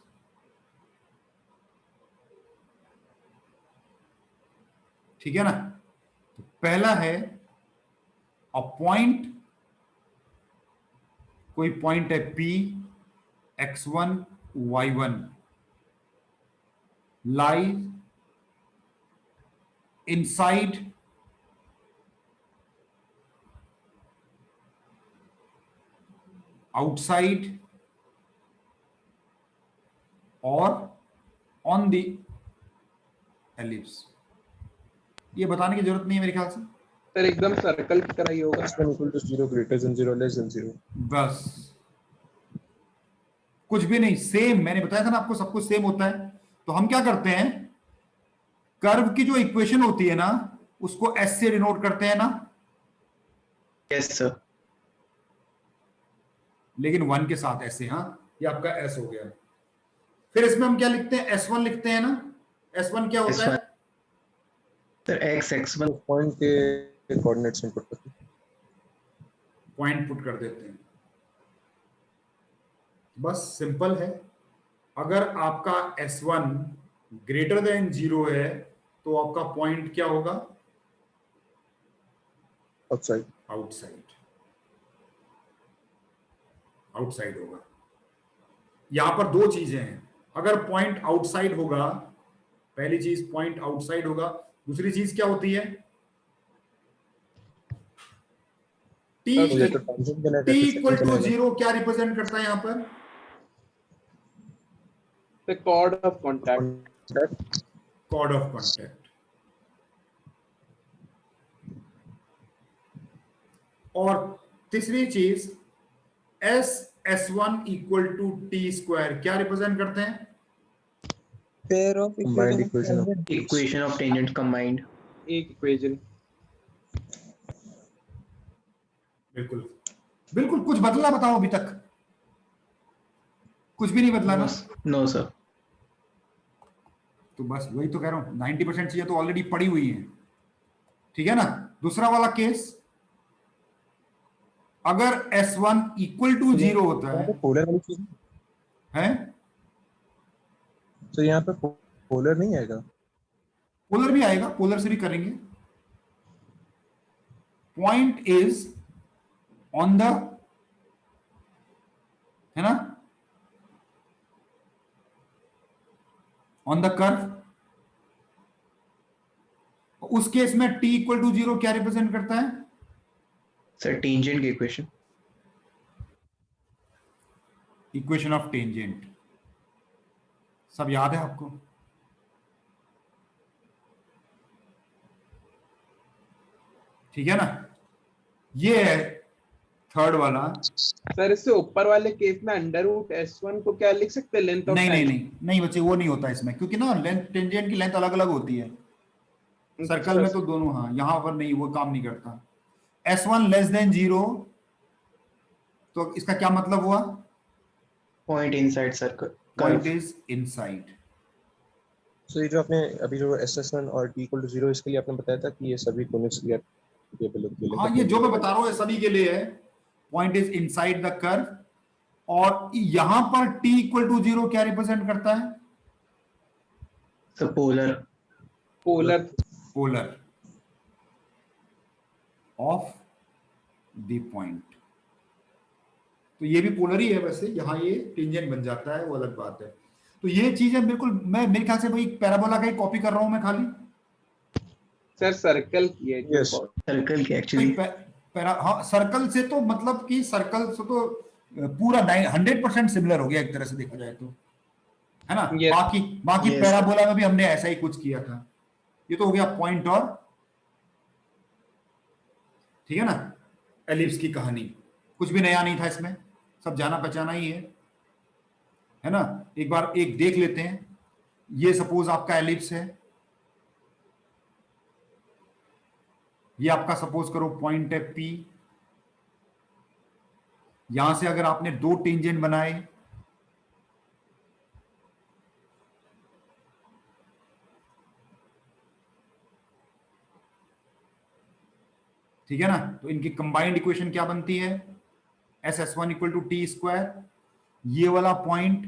ठीक है ना, तो पहला है अ पॉइंट, कोई पॉइंट है P, x1, y1 lies inside outside or on the ellipse। ये बताने की जरूरत नहीं है मेरे ख्याल से। सर एकदम सर्कल की तरह ही होगा। x1 equal to 0 greater than 0 less than 0। बस, कुछ भी नहीं, सेम, मैंने बताया था ना आपको, सब कुछ सेम होता है। तो हम क्या करते हैं, कर्व की जो इक्वेशन होती है ना, उसको एस से डिनोट करते हैं ना। Yes sir. लेकिन 1 के साथ ऐसे, हाँ, ये आपका एस हो गया। फिर इसमें हम क्या लिखते हैं, S1 लिखते हैं ना। S1 क्या होता है? सर x1 पॉइंट के कोऑर्डिनेट्स इनपुट करते हैं। पॉइंट पुट कर देते हैं, बस सिंपल है। अगर आपका S1 ग्रेटर देन 0 है तो आपका पॉइंट क्या होगा? आउटसाइड। आउटसाइड, आउटसाइड होगा। यहां पर दो चीजें हैं, अगर पॉइंट आउटसाइड होगा, पहली चीज पॉइंट आउटसाइड होगा, दूसरी चीज क्या होती है? T तो ये तो टेंजेंट बनाएगा T तो इक्वल सेकंड टू बनाएगा। 0 क्या रिप्रेजेंट करता है यहां पर? The chord of contact. Chord of contact. और तीसरी चीज S1 equal to T square क्या रिप्रेजेंट करते हैं? Pair of Combined equation of equation of tangent combined. एक इक्वेशन। बिल्कुल बिल्कुल। कुछ बदला बताओ अभी तक? कुछ भी नहीं बदला ना? No sir. तो बस वही तो कह रहा हूं, 90% चीजें तो ऑलरेडी पड़ी हुई हैं। ठीक है ना। दूसरा वाला केस, अगर S1 इक्वल टू 0 होता यहाँ है, पे पोलर वाली चीज हैं? तो यहाँ पे पोलर नहीं आएगा। पोलर भी आएगा, पोलर से भी करेंगे। पॉइंट इज ऑन द, है ना, ऑन द कर्व। उस केस में t इक्वल टू 0 क्या रिप्रेजेंट करता है? सर टेंजेंट की इक्वेशन। Equation of tangent. सब याद है आपको? ठीक है ना। ये है थर्ड वाला। सर इससे ऊपर वाले केस में अंडर रूट S1 को क्या लिख सकते हैं? लेंथ ऑफ नहीं नहीं नहीं नहीं बच्चे, वो नहीं होता इसमें, क्योंकि ना लेंथ, टेंजेंट की लेंथ अलग अलग होती है। सर्कल में तो दोनों, हाँ, यहां पर नहीं, वो काम नहीं करता। S1 लेस देन 0, तो इसका क्या मतलब हुआ? Point inside circle. Point is inside. So ये जो आपने अभी जो SS1 और t equal to 0 इसके लिए आपने बताया था कि ये सभी कोनिक्स के लिए applicable होती है। हाँ, ये जो मैं बता रहा हूँ ये सभी के लिए है। Point is inside the curve. और यहां पर t इक्वल टू 0 क्या रिप्रेजेंट करता है? Sir polar. Polar. Polar of the point. तो ये भी पोलर ही है वैसे, यहां ये टेंजेंट बन जाता है, वो अलग बात है। तो ये चीजें बिल्कुल, मैं मेरे ख्याल से भाई पैराबोला का ही कॉपी कर रहा हूं मैं खाली। सर सर्कल की है जो Yes. सर्कल की एक्चुअली। हाँ, सर्कल से तो मतलब कि सर्कल से तो पूरा 100% सिमिलर हो गया एक तरह से देखा जाए तो, है ना। Yes. बाकी Yes. पैराबोला में भी हमने ऐसा ही कुछ किया था। ये तो हो गया पॉइंट और, ठीक है ना, एलिप्स की कहानी। कुछ भी नया नहीं था इसमें, सब जाना पहचाना ही है ना। एक बार एक देख लेते हैं। ये सपोज आपका एलिप्स है, ये आपका सपोज करो पॉइंट है P। यहां से अगर आपने दो टेंजेंट बनाए, ठीक है ना। तो इनकी कंबाइंड इक्वेशन क्या बनती है, SS1 equal to T square, ये वाला पॉइंट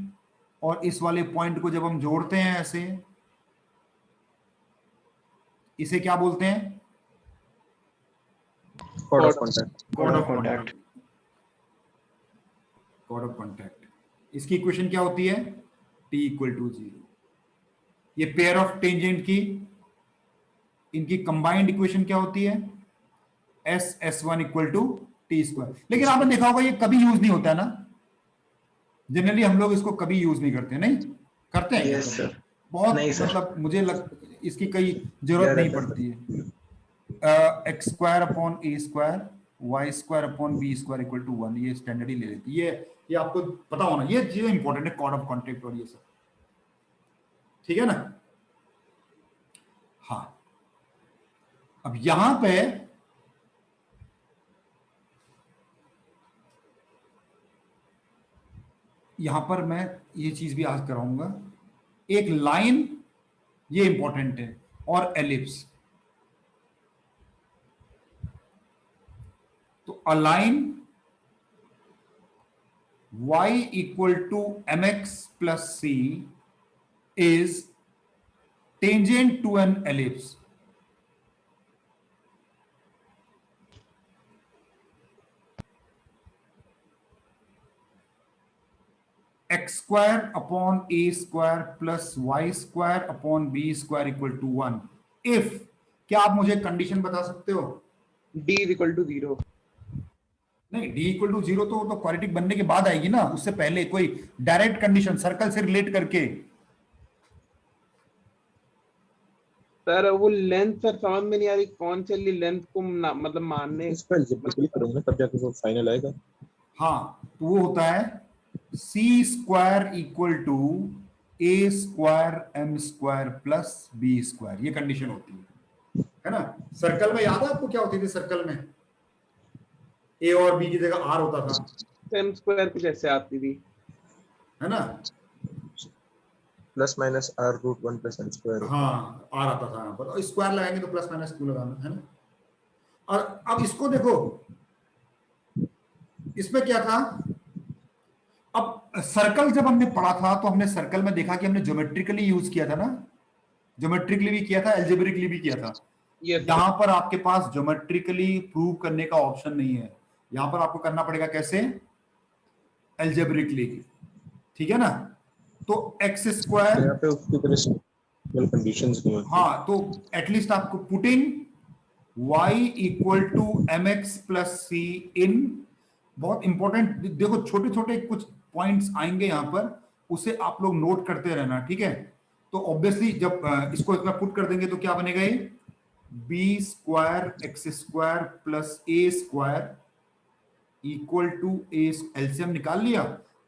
और इस वाले पॉइंट को जब हम जोड़ते हैं ऐसे, इसे क्या बोलते हैं, chord of contact. Chord of contact. Chord of contact, इसकी इक्वेशन क्या होती है, T इक्वल टू 0। ये पेयर ऑफ टेंजेंट की इनकी कंबाइंड इक्वेशन क्या होती है, SS1 equal to T square. लेकिन आपने देखा होगा ये कभी यूज नहीं होता है ना, जनरली हम लोग इसको कभी यूज नहीं करते, नहीं करते हैं क्या यस कभी? सर। बहुत नहीं सर। मतलब मुझे इसकी कई जरूरत नहीं पड़ती है। X square upon a square y square upon b square equal to 1, ये स्टैंडर्ड ही ले लेती है। ये आपको पता होना, ये चीजें इंपॉर्टेंट है, कॉर्ड ऑफ कॉन्टैक्ट और ये सब, ठीक है ना। हाँ, अब यहां पे यहां पर मैं ये चीज भी आज कराऊंगा, एक लाइन, ये इंपॉर्टेंट है, और एलिप्स। तो a line y equal to mx plus c is tangent to an ellipse. X square upon a square plus y square upon b square equal to 1 if, क्या आप मुझे कंडीशन बता सकते हो, D is equal to 0। नहीं d इक्वल टू 0 तो क्वाड्रेटिक बनने के बाद आएगी ना, उससे पहले कोई डायरेक्ट कंडीशन सर्कल से रिलेट करके। सर वो लेंथ सर समझ में नहीं आ रही, कौन सी लेंथ को मतलब मानने। इस पर एलिजिबिलिटी करूंगा तब जाके वो फाइनल आएगा। हाँ, तो वो होता है C square equal to A square M square plus B square, ये कंडीशन होती है ना। सर्कल में याद है आपको क्या होती थी, सर्कल में ए और बी की जगह आर होता था, एम स्क्वायर कुछ ऐसे आती थी, है ना। Plus minus r root 1 plus m square. हाँ, आर आता था यहाँ पर, और स्क्वायर लगाएंगे तो प्लस माइनस 2 लगाना है ना। और अब इसको देखो, इसमें क्या था, अब सर्कल जब हमने पढ़ा था तो हमने सर्कल में देखा कि हमने ज्योमेट्रिकली यूज किया था ना, ज्योमेट्रिकली भी किया था, एल्जेब्रिकली भी किया था। ये यहां पर आपके पास ज्योमेट्रिकली प्रूव करने का ऑप्शन नहीं है, यहां पर आपको करना पड़ेगा कैसे, एल्जेब्रिकली, ठीक है ना। तो एक्स स्क्वायर, यहाँ पे उसकी तरह से कंडीशंस नहीं होती। हाँ, तो एटलीस्ट आपको putting y equal to M x plus C in, बहुत इंपॉर्टेंट, देखो छोटे छोटे कुछ पॉइंट्स आएंगे यहां पर, उसे आप लोग नोट करते रहना, ठीक है। तो ऑब्वियसली जब इसको इसमें पुट कर देंगे तो क्या बनेगा, ये b square x square plus a square equal to a, LCM निकाल लिया,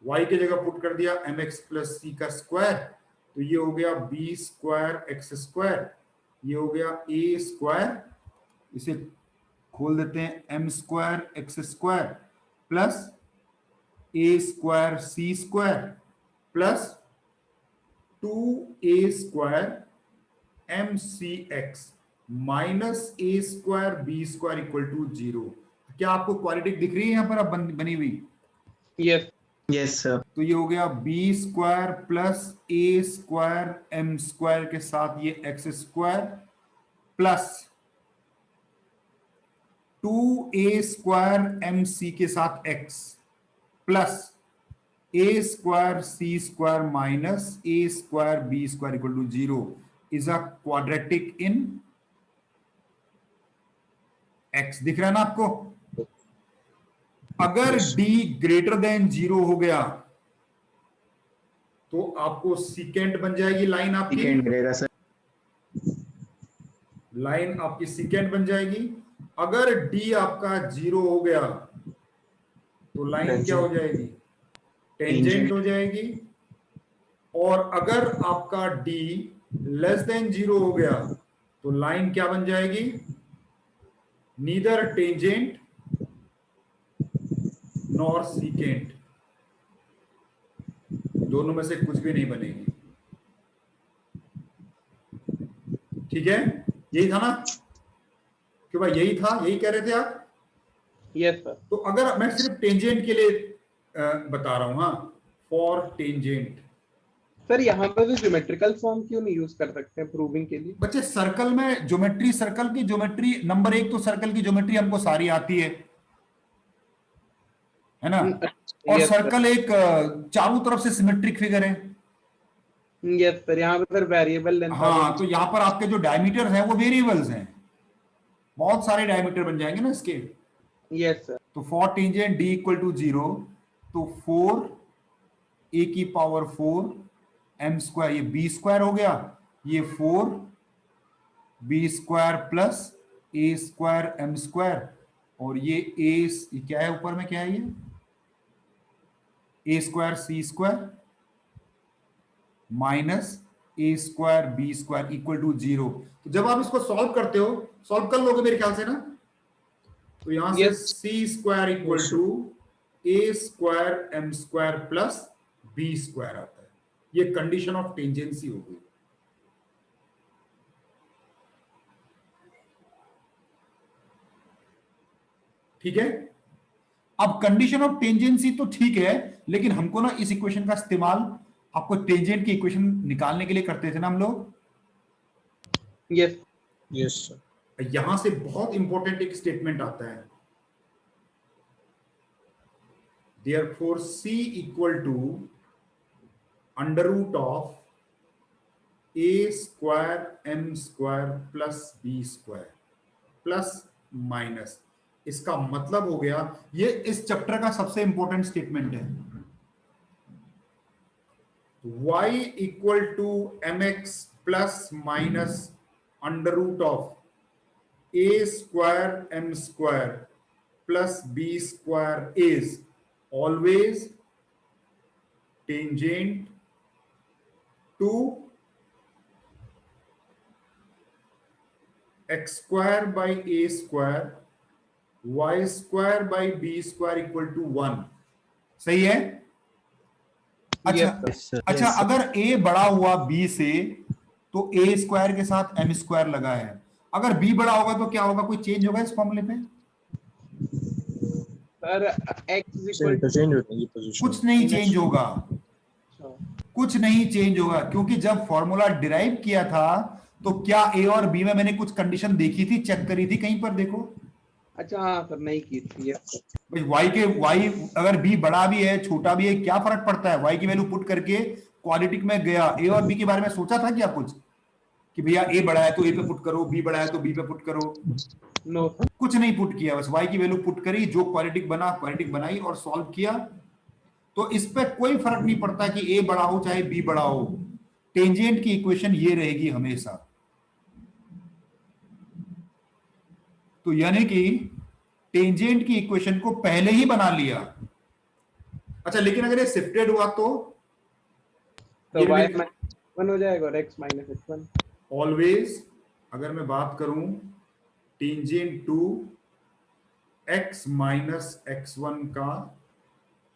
y की जगह पुट कर दिया एम एक्स प्लस सी का स्क्वायर, तो ये हो गया बी स्क्वायर एक्स स्क्वायर, ये हो गया ए स्क्वायर, इसे खोल देते हैं m square x square plus a square c square plus 2a square m c x minus a square b square equal to 0। क्या आपको क्वाड्रेटिक दिख रही है यहाँ पर अब बनी हुई, यस यस सर। तो ये हो गया b square plus a square M square के साथ ये x square plus 2a square m c के साथ x plus a square c square minus a square b square equal to 0 is a quadratic in x। दिख रहा है ना आपको। अगर d ग्रेटर देन 0 हो गया तो आपको सिकेंट बन जाएगी लाइन आपकी, सेकंड मिलेगा सर। लाइन आपकी सिकेंट बन जाएगी। अगर d आपका 0 हो गया तो लाइन क्या हो जाएगी, टेंजेंट हो जाएगी। और अगर आपका d लेस देन 0 हो गया तो लाइन क्या बन जाएगी, नीदर टेंजेंट नॉर सीकेंट, दोनों में से कुछ भी नहीं बनेगी, ठीक है। यही था ना, तो भाई यही था, यही कह रहे थे आप। Yes sir. तो अगर मैं सिर्फ टेंजेंट के लिए बता रहा हूं, हाँ, फॉर टेंजेंट। सर यहाँ पे भी ज्योमेट्रिकल फॉर्म क्यों नहीं यूज कर सकते हैं प्रूविंग के लिए? बच्चे सर्कल में ज्योमेट्री, सर्कल की ज्योमेट्री नंबर 1 तो सर्कल की ज्योमेट्री हमको सारी आती है ना। और यस सर्कल एक चारों तरफ से सिमेट्रिक फिगर है। यस सर, यहाँ पे सर वेरिएबल लेंथ। हाँ, तो यहाँ पर आपके जो डायमीटर्स हैं वो वेरिएबल्स हैं, बहुत सारे डायमीटर बन जाएंगे ना इसके। Yes sir. तो for tangent D equal to 0, तो 4 a की पावर 4 m स्क्वायर, ये b स्क्वायर हो गया, ये 4 b square plus a square m square, और ये क्या है ऊपर में, क्या है ये a square c square minus a square b square equal to 0। तो जब आप इसको सॉल्व करते हो, सॉल्व कर लोगे मेरे ख्याल से ना, तो यहां से Yes. c square equal to a square m square plus b square आता है। ये कंडीशन ऑफ टेंजेंसी हो गई। ठीक है, अब कंडीशन ऑफ टेंजेंसी तो ठीक है, लेकिन हमको ना इस इक्वेशन का इस्तेमाल आपको टेंजेंट की इक्वेशन निकालने के लिए करते थे ना हम लोग। Yes yes sir. यहां से बहुत इंपॉर्टेंट एक स्टेटमेंट आता है, therefore c equal to under root of a square m square plus b square plus minus. इसका मतलब हो गया, ये इस चैप्टर का सबसे इंपॉर्टेंट स्टेटमेंट है, y equal to mx plus minus under root of a square m square plus b square is always tangent to x square by a square y square by b square equal to 1। सही है? अच्छा Yes, sir. अच्छा, Yes, sir. अगर a बड़ा हुआ b से तो a स्क्वायर के साथ m स्क्वायर लगा है, अगर b बड़ा होगा तो क्या होगा, कोई चेंज होगा इस फॉर्मूले पे? Sir x sir equal interchange होती है ये पोजीशन। कुछ नहीं चेंज होगा, कुछ नहीं चेंज होगा, क्योंकि जब फॉर्मूला डिराइव किया था तो क्या a और b में मैंने कुछ कंडीशन देखी थी, चेक करी थी कहीं पर? देखो, अच्छा हाँ सर, नहीं की थी। भाई y अगर b बड़ा भी है छोटा भी है, क्या फर्क पड़ता है? y की वैल्यू पुट करके क्वाड्रेटिक में गया, a और b के बारे में सोचा था क्या कुछ कि भैया a बड़ा है तो a पे पुट करो, b बड़ा है तो b पे पुट करो? No sir. कुछ नहीं पुट किया, बस y की वैल्यू पुट करी, जो क्वाड्रेटिक बना क्वाड्रेटिक बनाई और सॉल्व किया। तो इस पे कोई फर्क नहीं पड़ता कि a बड़ा हो चाहे b बड़ा हो, टेंजेंट की इक्वेशन ये रहेगी हमेशा। तो यानी कि टेंजेंट की इक्वेशन को पहले ही बना लिया। अच्छा, लेकिन अगर ये शिफ्टेड हुआ तो तो y माइनस 1 हो जाएगा और x माइनस x1। ऑलवेज अगर मैं बात करूं tangent to x minus x1 का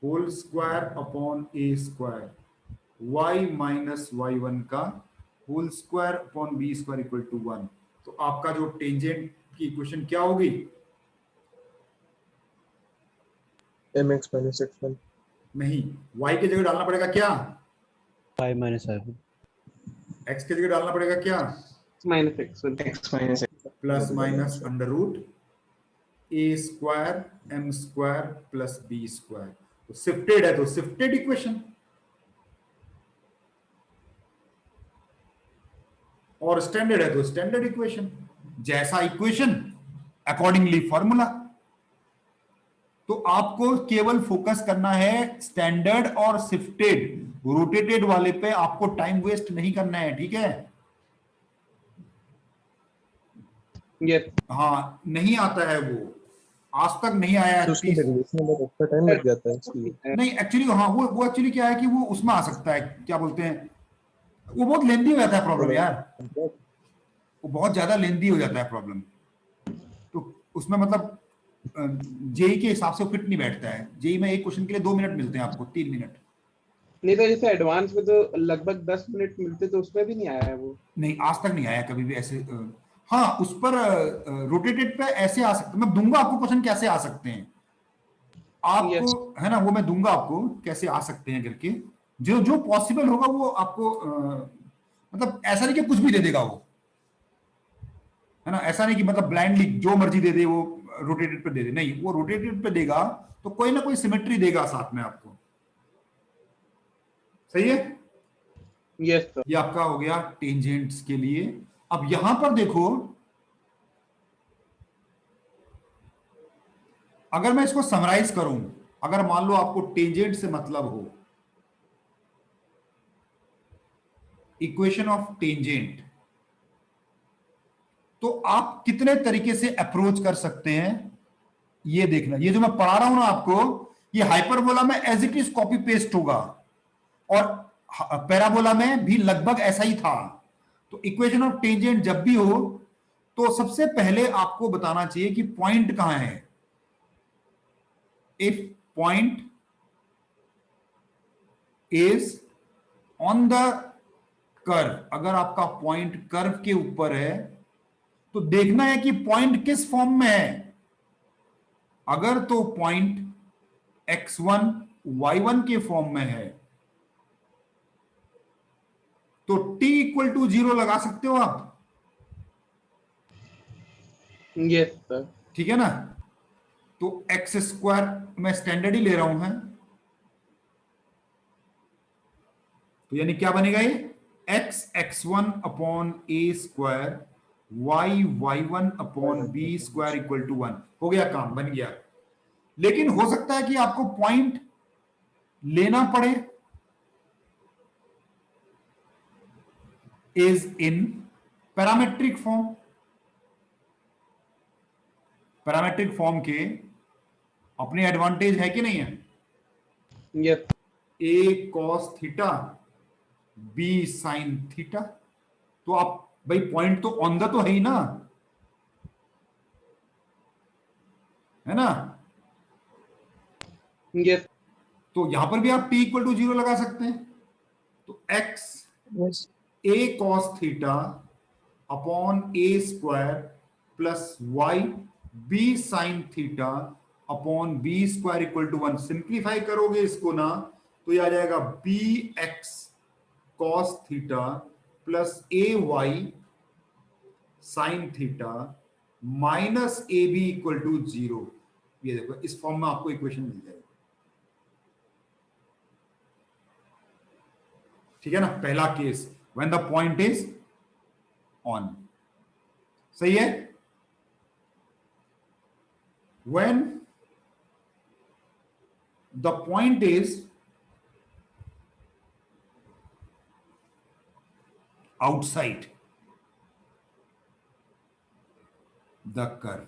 whole square upon a square, y minus y1 का whole square upon b square equal to 1, तो आपका जो टेंजेंट की इक्वेशन क्या होगी? mx minus x1। नहीं, y की जगह डालना पड़ेगा क्या? 5 minus I1. x की जगह डालना पड़ेगा क्या? x minus x1। x minus plus minus under root a square m square plus b square. तो शिफ्टेड है तो शिफ्टेड इक्वेशन, और स्टैंडर्ड है तो स्टैंडर्ड इक्वेशन। जैसा इक्वेशन अकॉर्डिंगली फॉर्मूला। तो आपको केवल फोकस करना है स्टैंडर्ड और शिफ्टेड, रोटेटेड वाले पे आपको टाइम वेस्ट नहीं करना है, ठीक है? यस हाँ, नहीं आता है वो, आज तक नहीं आया तो है। उसको डेरिवेशन में बहुत एक्स्ट्रा टाइम लग जाता है इसलिए। नहीं एक्चुअली, हाँ, वो एक्चुअली क्या है कि वो उसमें आ सकता है, क्या बोलते हैं, वो बहुत लेंदी हो जाता है प्रॉब्लम यार, वो बहुत ज्यादा लेंदी हो जाता है प्रॉब्लम। तो उसमें मतलब जेई के हिसाब से फिट नहीं बैठता है। जेई में एक क्वेश्चन के लिए 2 मिनट मिलते हैं आपको, 3 मिनट नहीं, तो जैसे एडवांस में तो लगभग 10 मिनट मिलते, तो उसमें भी नहीं आया है वो। नहीं, आज तक नहीं आया कभी भी ऐसे। हाँ, उस पर रोटेटेड पे ऐसे आ सकते, मैं दूंगा आपको क्वेश्चन कैसे आ सकते हैं आपको, है ना, वो मैं दूंगा आपको कैसे आ सकते हैं करके, जो जो पॉसिबल होगा वो आपको मतलब ऐसा नहीं कि कुछ भी दे देगा वो, है ना, ऐसा नहीं कि मतलब ब्लाइंडली जो मर्जी दे दे वो रोटेटेड पे दे दे, नहीं, वो रोटेटेड पे देगा तो कोई ना कोई सिमेट्री देगा साथ में आपको। सही है? Yes sir. ये आपका हो गया टेंजेंट्स के लिए। अब यहां पर देखो, अगर मैं इसको समराइज करूं, अगर मान लो आपको टेंजेंट से मतलब हो, इक्वेशन ऑफ टेंजेंट, तो आप कितने तरीके से अप्रोच कर सकते हैं ये देखना। ये जो मैं पढ़ा रहा हूं ना आपको, ये हाइपरबोला में as it is copy paste होगा और पैराबोला में भी लगभग ऐसा ही था। तो इक्वेशन ऑफ टेंजेंट जब भी हो तो सबसे पहले आपको बताना चाहिए कि पॉइंट कहां है। If point is on the curve, अगर आपका पॉइंट कर्व के ऊपर है तो देखना है कि पॉइंट किस फॉर्म में है। अगर तो पॉइंट x1 y1 के फॉर्म में है तो t इक्वल टू 0 लगा सकते हो आप, यस सर। ठीक है ना। तो एक्स स्क्वायर मैं स्टैंडर्ड ही ले रहा हूं, है, तो यानी क्या बनेगा ये x x1 upon a square y y1 upon b square equal to 1। हो गया, काम बन गया। लेकिन हो सकता है कि आपको पॉइंट लेना पड़े is in parametric form. Parametric form के अपने एडवांटेज है कि नहीं है? Yes. A cos theta B sine theta, तो आप भाई पॉइंट तो ऑन द तो है ही ना, है ना। यस। तो यहां पर भी आप t इक्वल टू 0 लगा सकते हैं। तो x yes a cos theta upon a square plus y b sine theta upon b square equal to 1। Simplify करोगे इसको ना तो ये आ जाएगा b x cos theta plus a y sine theta minus a b equal to 0। ये देखो, इस फॉर्म में आपको इक्वेशन मिल जाएगी, ठीक है ना। पहला case when the point is on, सही है। When the point is outside the curve,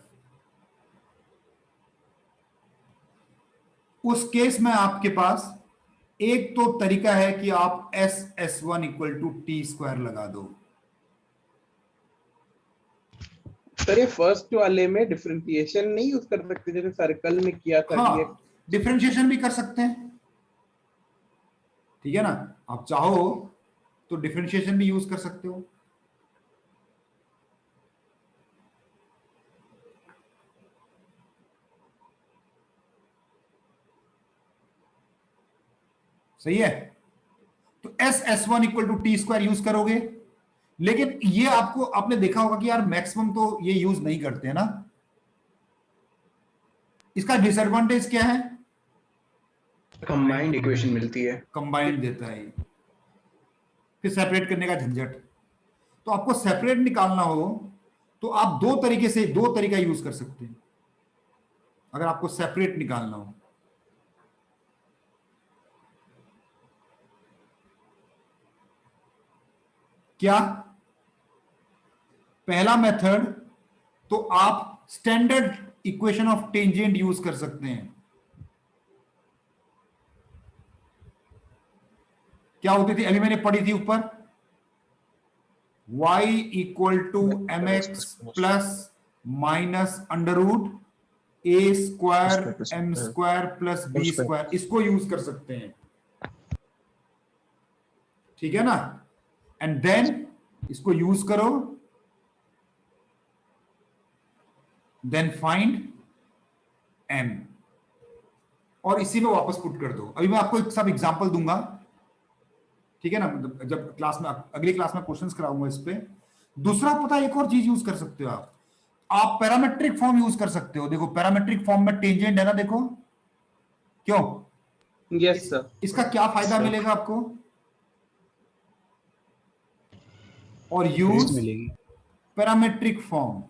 उस केस में आपके पास एक तो तरीका है कि आप s1 equal to T square लगा दो। सर ये फर्स्ट वाले में डिफरेंशिएशन नहीं यूज कर सकते जैसे सर्कल में किया था? हाँ, डिफरेंशिएशन भी कर सकते हैं, ठीक है ना। आप चाहो तो डिफरेंशिएशन भी यूज कर सकते हो। सही है। तो s1 equal to T square use करोगे, लेकिन ये आपको, आपने देखा होगा कि यार मैक्सिमम तो ये यूज नहीं करते हैं ना। इसका डिसएडवांटेज क्या है? कंबाइंड इक्वेशन मिलती है। कंबाइंड देता है, फिर सेपरेट करने का झंझट। तो आपको सेपरेट निकालना हो तो आप दो तरीका यूज कर सकते हैं अगर आपको सेपरेट निकालना हो। क्या? पहला मेथड तो आप standard equation of tangent use कर सकते हैं। क्या होती थी, अभी मैंने पढ़ी थी ऊपर, y equal to M x plus minus under root a square M square plus B square, इसको यूज कर सकते हैं, ठीक है ना। एंड देन इसको यूज करो देन फाइंड m, और इसी में वापस पुट कर दो। अभी मैं आपको एक सब एग्जांपल दूंगा, ठीक है ना, मतलब जब क्लास में अगली क्लास में क्वेश्चंस कराऊंगा इस पे। दूसरा पता है एक और चीज यूज कर सकते हो आप पैरामेट्रिक फॉर्म यूज कर सकते हो। देखो पैरामेट्रिक फॉर्म में टेंजेंट है ना, देखो क्यों, यस सर। इसका क्या फायदा मिलेगा आपको, और रेट यूज मिलेगी। Parametric form,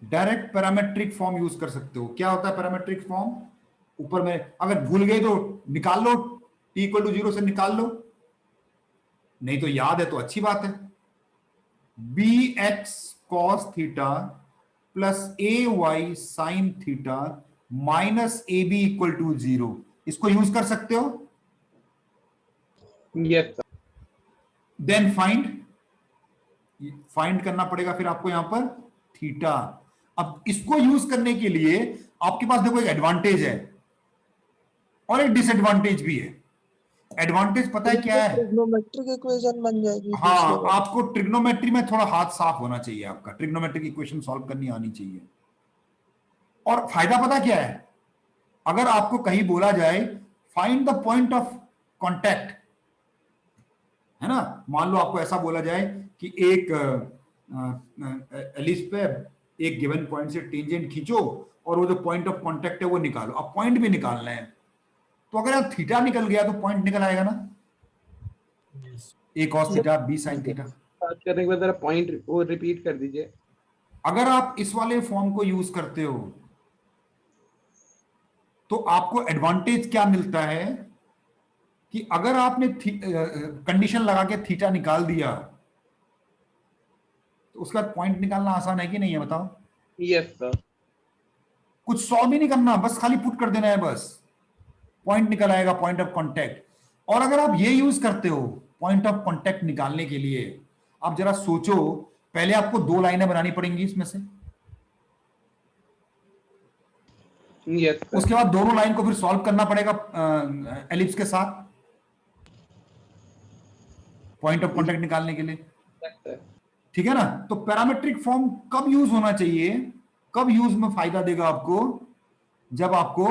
direct parametric form use कर सकते हो। क्या होता है पैरामेट्रिक फॉर्म, ऊपर में अगर भूल गए तो निकाल लो, t इक्वल टू 0 से निकाल लो, नहीं तो याद है तो अच्छी बात है। bx cos theta plus ay sin theta minus ab equal to 0, इसको यूज कर सकते हो। Yes sir. देन फाइंड करना पड़ेगा फिर आपको यहां पर थीटा। अब इसको यूज करने के लिए आपके पास देखो एक एडवांटेज है और एक डिसएडवांटेज भी है। एडवांटेज पता है क्या है, ट्रिग्नोमेट्रिक इक्वेशन बन जाएगी दूसरे हाँ, वाले। आपको ट्रिग्नोमेट्री में थोड़ा हाथ साफ होना चाहिए, आपका ट्रिग्नोमेट्रिक इक्वेशन सॉल्व करनी आनी चाहिए। और फायदा पता क्या है, अगर आपको कहीं बोला जाए find the point of contact, है ना, मान लो आपको ऐसा बोला जाए कि एक एलिप्स पे एक गिवन पॉइंट से टेंजेंट खींचो और वो जो पॉइंट ऑफ कांटेक्ट है वो निकालो। अब पॉइंट भी निकालना है, तो अगर यहाँ थीटा निकल गया तो पॉइंट निकल आएगा ना, a cos theta b sin theta. बात करने के बाद जरा पॉइंट वो रिपीट कर दीजिए। अगर आप इस वाले फॉर्म को यूज करते हो तो आपको एडवांटेज क्या मिलता है कि अगर आपने कंडीशन लगा के थीटा निकाल दिया तो उसका पॉइंट निकालना आसान है कि नहीं है, बताओ। Yes sir. कुछ सॉल्व भी नहीं करना, बस खाली पुट कर देना है, बस पॉइंट निकल आएगा, पॉइंट ऑफ कांटेक्ट। और अगर आप ये यूज करते हो पॉइंट ऑफ कांटेक्ट निकालने के लिए, आप जरा सोचो, पहले आपको 2 लाइनें बनानी पड़ेंगी इसमें से, यस सर। उसके बाद दोनों लाइन को फिर सॉल्व करना पड़ेगा एलिप्स के साथ पॉइंट ऑफ कांटेक्ट निकालने के लिए, यस सर। ठीक है ना। तो पैरामेट्रिक फॉर्म कब यूज होना चाहिए, कब यूज में फायदा देगा आपको, जब आपको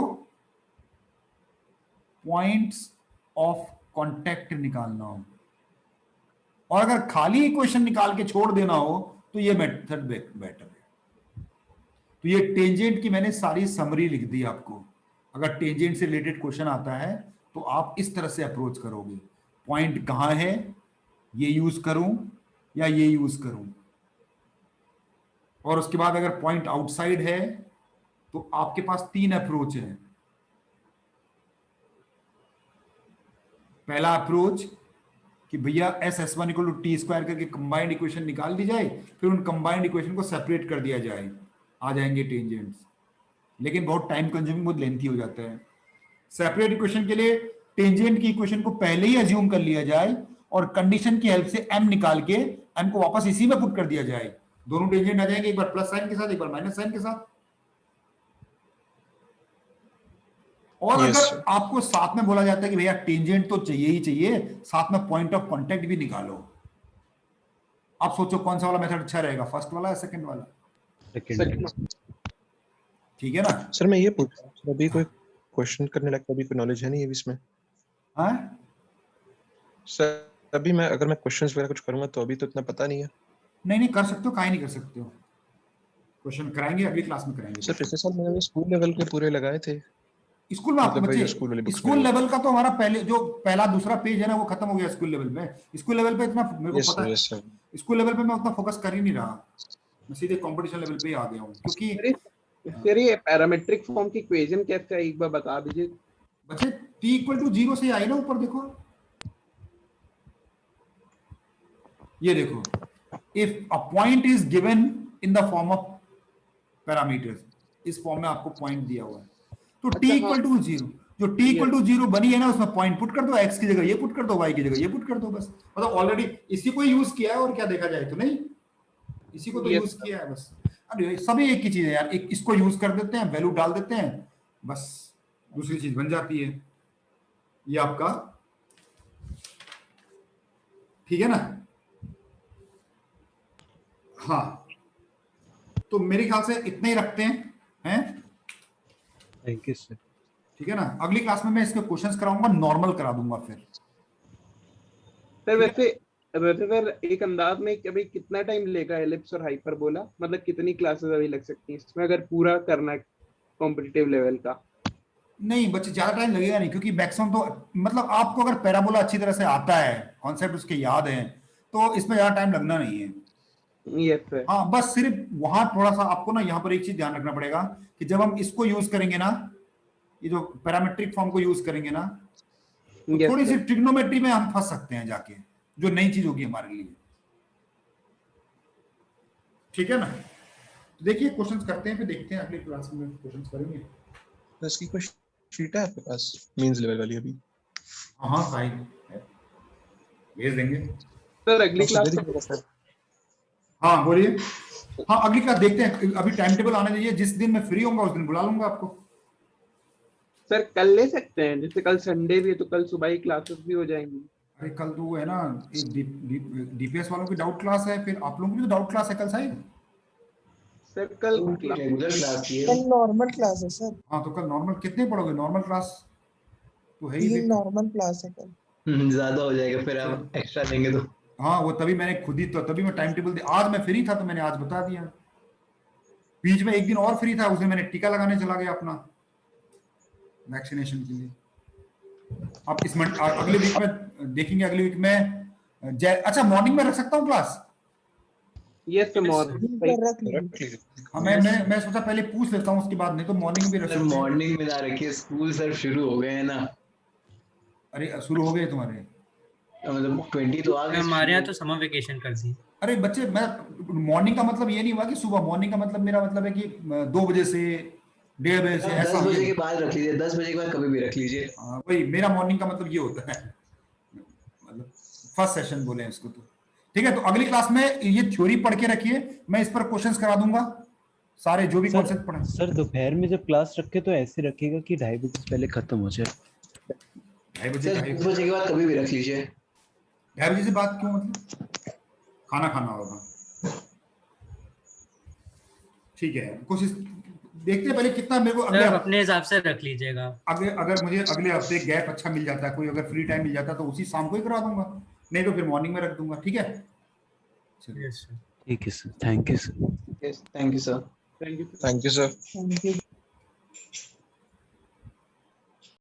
पॉइंट्स ऑफ कांटेक्ट निकालना हो। और अगर खाली इक्वेशन निकाल के छोड़ देना हो तो ये मेथड बेटर है। तो ये टेंजेंट की मैंने सारी समरी लिख दी आपको। अगर टेंजेंट से रिलेटेड क्वेश्चन आता है तो आप इस तरह से अप्रोच करोगे, पॉइंट कहां है, ये यूज करूं या ये यूज करूं। और उसके बाद अगर पॉइंट आउटसाइड है तो आपके पास 3 अप्रोच है। पहला अप्रोच कि भैया S(S1) equal to T square करके कंबाइंड इक्वेशन निकाल दी जाए, फिर उन कंबाइंड इक्वेशन को सेपरेट कर दिया जाए, आ जाएंगे टेंजेंट्स। लेकिन बहुत टाइम कंज्यूमिंग, बहुत लेंथी हो जाता है। सेपरेट इक्वेशन के लिए टेंजेंट की इक्वेशन को पहले ही अज्यूम कर लिया जाए और कंडीशन की हेल्प से m निकाल के m को वापस इसी में पुट कर दिया जाए। दोनों टेंजेंट आ जाएंगे, एक बार प्लस साइन के साथ, एक बार माइनस साइन के साथ। और Yes, अगर sir. आपको साथ में बोला जाता है कि भैया टेंजेंट तो चाहिए ही चाहिए, साथ में पॉइंट ऑफ कांटेक्ट भी निकालो, आप सोचो कौन सा वाला मेथड अच्छा रहेगा, फर्स्ट वाला या सेकंड वाला? सेकंड। ठीक है ना। सर मैं ये पूछ रहा हूँ, सर अभी कोई क्वेश्चन करने लायक अभी कोई नॉलेज है नहीं अभी इसमें? हाँ, सर अभी मैं अगर मैं क्वेश्चंस वगैरह कुछ करूंगा तो अभी तो इतना पता नहीं है। नहीं कर सकते हो, काहे नहीं कर सकते हो, क्वेश्चन कराएंगे अगली क्लास में कराएंगे। सर पिछले साल मैंने स्कूल लेवल के पूरे लगाए थे। स्कूल में आपके मतलब वही बच्चे, जो स्कूल वाली बुक्स स्कूल में। लेवल का तो हमारा पहले जो पहला दूसरा पेज है ना वो खत्म हो गया स्कूल लेवल में। स्कूल लेवल पे इतना मेरे यस को पता सर, है, यस सर। स्कूल लेवल पे मैं उतना फोकस कर ही नहीं रहा, मैं सीधे कंपटीशन लेवल पे ही आ गया हूँ। क्योंकि सर ये पैरामेट्रिक फॉर्म की इक्वेशन कैसे है, एक बार बता दीजिए। बच्चे t इक्वल टू 0 से आई ना, ऊपर देखो, ये देखो, if a point is given in the form of parameters, इस फॉर्म में आपको पॉइंट दिया हुआ है, तो t इक्वल टू 0, जो t इक्वल टू 0 बनी है ना उसमें पॉइंट पुट कर दो, x की जगह ये पुट कर दो, y की जगह ये पुट कर दो, बस। मतलब ऑलरेडी इसी को यूज किया है, और क्या देखा जाए तो नहीं, इसी को तो यूज किया है बस। अरे सभी एक ही चीज है यार, एक इसको यूज कर देते हैं, वैल्यू डाल देते हैं, बस दूसरी चीज बन जाती है। ये आपका ठीक है ना। हाँ, तो मेरे ख्याल से इतने ही रखते हैं। Thank you sir. ठीक है ना, अगली क्लास में मैं इसके क्वेश्चंस कराऊंगा, नॉर्मल करा दूंगा फिर। सर वैसे सर एक अंदाज में कि अभी कितना टाइम लेगा एलिप्स और हाइपरबोला, मतलब कितनी क्लासेस अभी लग सकती हैं इसमें अगर पूरा करना है कॉम्पिटिटिव लेवल का? नहीं बच्चे, ज्यादा टाइम लगेगा नहीं, क्योंकि मैक्सिमम तो मतलब आपको अगर पैराबोला अच्छी तरह से आता है, कॉन्सेप्ट उसके याद है, तो इसमें ज्यादा टाइम लगना नहीं है। Yes sir. हाँ, बस सिर्फ वहां थोड़ा सा आपको ना यहाँ पर एक चीज ध्यान रखना पड़ेगा कि जब हम इसको यूज करेंगे ना, ये जो पैरामेट्रिक फॉर्म को यूज करेंगे ना, तो Yes, थोड़ी सी sir. ट्रिग्नोमेट्री में हम फंस सकते हैं जाके, जो नई चीज होगी हमारे लिए। ठीक है ना, तो देखिए क्वेश्चंस करते हैं, फिर देखते हैं अगली क्लास में क्वेश्चंस करेंगे। तो इसकी कोई शीट है आपके पास मींस लेवल वाली अभी? हाँ साइन भेज देंगे। सर अगली दे क्लास दीजिएगा सर। हाँ बोलिए। हाँ अगली क्लास देखते हैं, अभी टाइम टेबल आने दीजिए, जिस दिन मैं फ्री होऊंगा उस दिन बुला लूंगा आपको। सर कल ले सकते हैं, जैसे कल संडे भी है तो कल सुबह ही क्लासेस भी हो जाएंगी। अरे कल तो वो है ना, एक डीपीएस वालों की डाउट क्लास है, फिर आप लोगों की भी डाउट क्लास है कल साहिब। सर कल उनकी रेगुलर क्लास की है। कल नॉर्मल क्लास है सर, हाँ तो कल नॉर्मल कितने पढ़ोगे, नॉर्मल क्लास तो है ही 3 फिर। नॉर्मल क्लास है कल। ज्यादा हो जाएगा फिर आप एक्स्ट्रा लेंगे तो। हाँ वो तभी मैंने खुद ही, तो तभी मैं टाइम टेबल आज मैं फ्री था तो मैंने आज बता दिया। बीच में एक दिन और फ्री था, उस दिन मैंने टीका लगाने चला गया अपना वैक्सीनेशन के लिए। अब इस मंथ अगले वीक में देखेंगे, अगले वीक में अच्छा मॉर्निंग में रख सकता हूँ क्लास? यस सर दिन मॉर्निंग। पर रख लीजिए। रख लीजिए। हाँ मैं सोचा पहले पूछ लेता हूँ, उसके बाद नहीं तो मॉर्निंग भी रख सर सकते हैं। मॉर्निंग में ना रखिए, स्कूल सर शुरू हो गए हैं ना। अरे शुरू हो गए तुम्हारे? मतलब 20 तो आ गए। हमारे यहाँ तो समर वेकेशन कर दी। अरे बच्चे, मैं मॉर्निंग का मतलब ये नहीं हुआ कि सुबह, मॉर्निंग का मतलब मेरा मतलब है कि 2 बजे से 1:30 बजे से, ऐसा 10 बजे के ये। बाद रख लीजिए, 10 बजे के बाद कभी भी रख लीजिए। हाँ वही मेरा मॉर्निंग का मतलब ये होता है, मतलब फर्स्ट सेशन बोले हैं इसको। तो ठीक है, तो अगली क्लास में ये थ्योरी पढ़ के रखिए, मैं इस पर क्वेश्चंस करा दूंगा सारे जो भी कॉन्सेप्ट पढ़े। सर दोपहर में जब क्लास रखे तो ऐसे रखिएगा कि 2:30 बजे से पहले खत्म हो जाए। 2:30 बजे सर का 10 बजे के बाद कभी भी रख लीजिए। 2:30 बजे से बात क्यों, मतलब खाना खाना होगा। ठीक है, कोशिश देखते हैं पहले कितना मेरे को सर आप अपने हिसाब से रख लीजिएगा। अगर मुझे अगले हफ्ते गैप अच्छा मिल जाता है, कोई अगर फ्री टाइम मिल जाता है तो उसी शाम को ही करा दूंगा, नहीं तो फिर मॉर्निंग में रख दूंगा। ठीक है, चलिए। Yes sir. ठीक है sir, thank you sir. Thank you sir. Thank you. Thank you sir. Thank you.